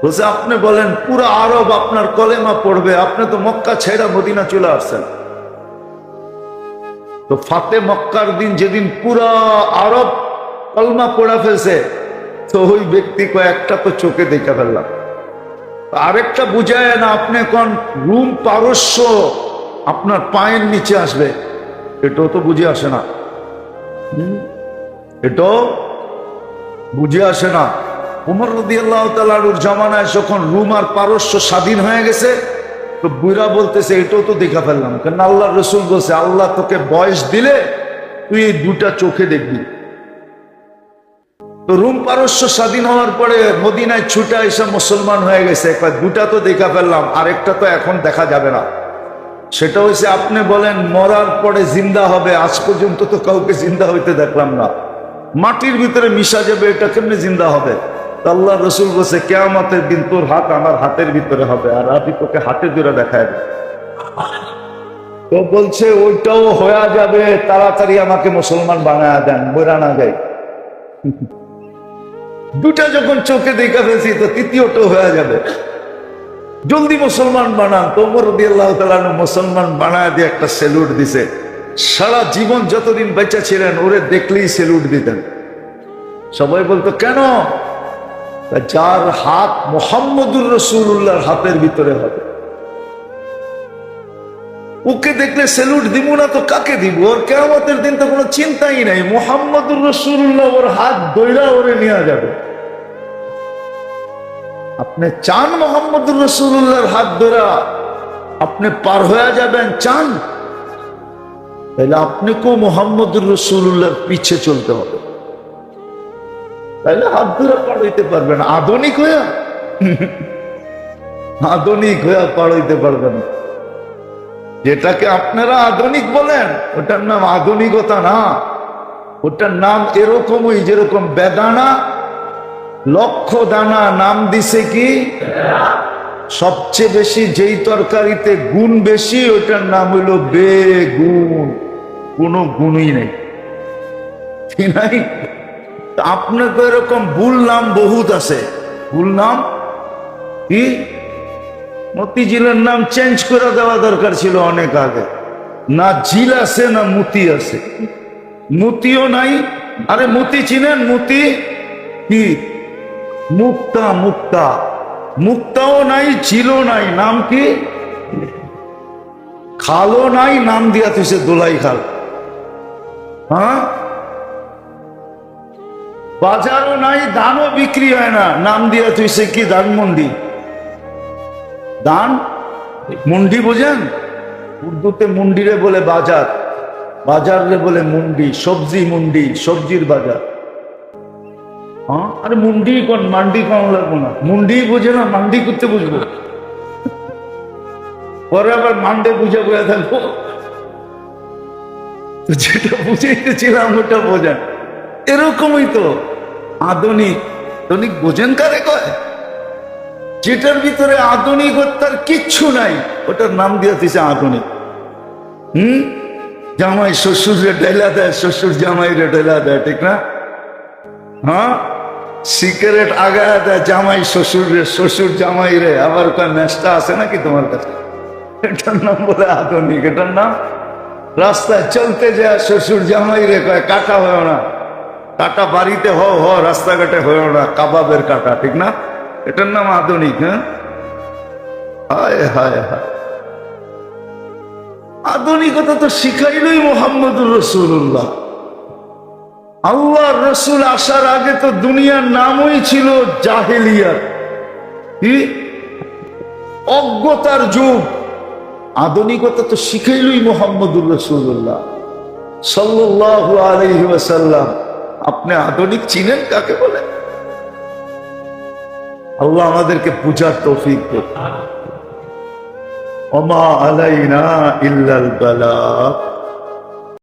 বলছে আপনি বলেন পুরো আরব আপনার কলেমা পড়বে, আপনি তো মক্কা ছেড়া মদিনা চলে আসছেন, তো ফাতে মক্কার দিন যেদিন পুরা আরব কলমা পড়া ফেলছে, তো ওই ব্যক্তি কয়েকটা তো চোখে দেখা ফেললাম। আরেকটা বুঝায় না, আপনি কোন রুম পারস্য আপনার পায়ের নিচে আসবে, এটাও তো বুঝে আসে না, এটাও বুঝে আসে না। ওমর রাদিয়াল্লাহু তাআলার জামানায় যখন রুম আর পারস্য স্বাধীন হয়ে গেছে, তো বুড়া বলতেছে এটাও তো দেখা ফেললাম, কারণ আল্লাহ রসুল বলছে আল্লাহ তোকে বয়স দিলে তুই এই 2টা চোখে দেখবি। তো রুম পারস্য স্বাধীন হওয়ার পরে মদিনায় ছুটে এসে মুসলমান হয়ে গেছে, 2টা তো দেখা ফেললাম, আরেকটা তো এখন দেখা যাবে না। সেটা হচ্ছে আপনি বলেন মরার পরে জিন্দা হবে, আজ পর্যন্ত তো কাউকে জিন্দা হইতে দেখলাম না, মাটির ভিতরে মিশা যাবে, এটা কেমনে জিন্দা হবে? আল্লাহ রসুল বলছে কিয়ামতের দিন তোর হাত আমার হাতের ভিতরে হবে, আর আমি তোকে হাতে ধরে দেখায় দেব। তো বলছে ওইটাও হয়ে যাবে, তাড়াতাড়ি আমাকে মুসলমান বানায় দেন, বইরা না যাই। 2টা যখন চোখে দেখা ফেলছি, তো 3য়টাও হয়ে যাবে, জলদি মুসলমান বানান। তো ওমর রাদিয়াল্লাহু তাআলা মুসলমান বানায় দিয়ে একটা সেলুট দিছে। সারা জীবন যতদিন বেঁচে ছিলেন ওরে দেখলেই সেলুট দিতেন। সবাই বলতো কেন? যার হাত মুহাম্মদুর রাসূলুল্লাহর হাতের ভিতরে হবে, ওকে দেখলে সেলুট দিব না তো কাকে দিব? ওর কিয়ামতের দিন তো কোনো চিন্তাই নাই, মুহাম্মদুর রাসূলুল্লাহ ওর হাত ধইরা ওরে নিয়ে যাবে। আপনি চান মুহাম্মদুর রাসূলুল্লাহর হাত ধরা আপনি পার হয়ে যাবেন, চান? তাহলে আপনাকেও মুহাম্মদুর রাসূলুল্লাহর পিছে চলতে হবে, তাহলে হাত ধরা পার হইতে পারবেন। আধুনিক হইয়া পার হইতে পারবেন। যেটাকে আপনারা আধুনিক বলেন ওটার নাম আধুনিকতা না, ওটার নাম এরকমই যেরকম বেদানা লক্ষ দানা, নাম দিছে কি? সবচেয়ে বেশি যেই তরকারিতে গুণ বেশি ওটার নাম হইল বেগুন, কোনো গুণই নেই, ঠিক নাই? আপনার তো এরকম ভুল নাম বহুত আছে। ভুল নাম কি? মতিঝিলের নাম চেঞ্জ করে দেওয়া দরকার ছিল অনেক আগে। না ঝিল আছে না মতি আছে, মতিও নাই। আরে মতি চিনেন? মতি কি? মুক্তা মুক্তা, মুক্তাও নাই, ছিল নাই, নাম কি? খালও নাই, নাম দিয়া তুই দোলাই খাল। হ্যাঁ, বাজারও নাই, দানও বিক্রি হয় না, নাম দিয়া তুই কি? ধানমন্ডি। দান মুন্ডি বোঝেন? উর্দুতে মুন্ডিরে বলে বাজার, বাজার রে বলে মুন্ডি, সবজি মুন্ডি, সবজির বাজার। হ্যাঁ, আরে মুন্ডি কোন, মান্ডি কোন লাগবো না, মুন্ডি বোঝে না, মান্ডি করতে বুঝবো, পরে আবার মান্ডে বুঝে বয়ে থাকবো। যেটা বুঝাইতেছিলাম ওটা বোঝেন। এরকমই তো আধুনিক, আধুনিক বোঝেন কারে কয়? যেটার ভিতরে আধুনিকতার কিচ্ছু নাই ওটার নাম দিয়ে দিছে আধুনিক। জামাই শ্বশুরে ঢেলা দেয়, শ্বশুর জামাই রে ঢেলা দেয়, ঠিক না? হ্যাঁ, সিগারেট আগায় দেয় জামাই শ্বশুর রে, শ্বশুর জামাই রে। আবার কয় ম্যাচটা আছে নাকি তোমার কাছে? এটার নাম বলে আধুনিক। এটার নাম রাস্তায় চলতে যায় শ্বশুর জামাই রে কয় কাটা হয় না, কাটা বাড়িতে হ রাস্তাঘাটে হয় না, কাবাবের কাটা, ঠিক না? এটার নাম আধুনিক। হ্যাঁ, হায় হায় হায়, আধুনিকতা তো শিখাইলই মোহাম্মদুর রাসূলুল্লাহ। আল্লাহর রসুল আসার আগে তো দুনিয়ার নামই ছিল জাহেলিয়াত, কি অজ্ঞতার যুগ। আধুনিকতা তো শিখাইলই মোহাম্মদুর রাসূলুল্লাহ সাল্লাল্লাহু আলাইহি ওয়াসাল্লাম। আপনি আধুনিক চিনেন কাকে বলে? আল্লাহ আমাদেরকে বুঝার তৌফিক দেন। ওমা আলাইনা ইল্লাল বালাগ।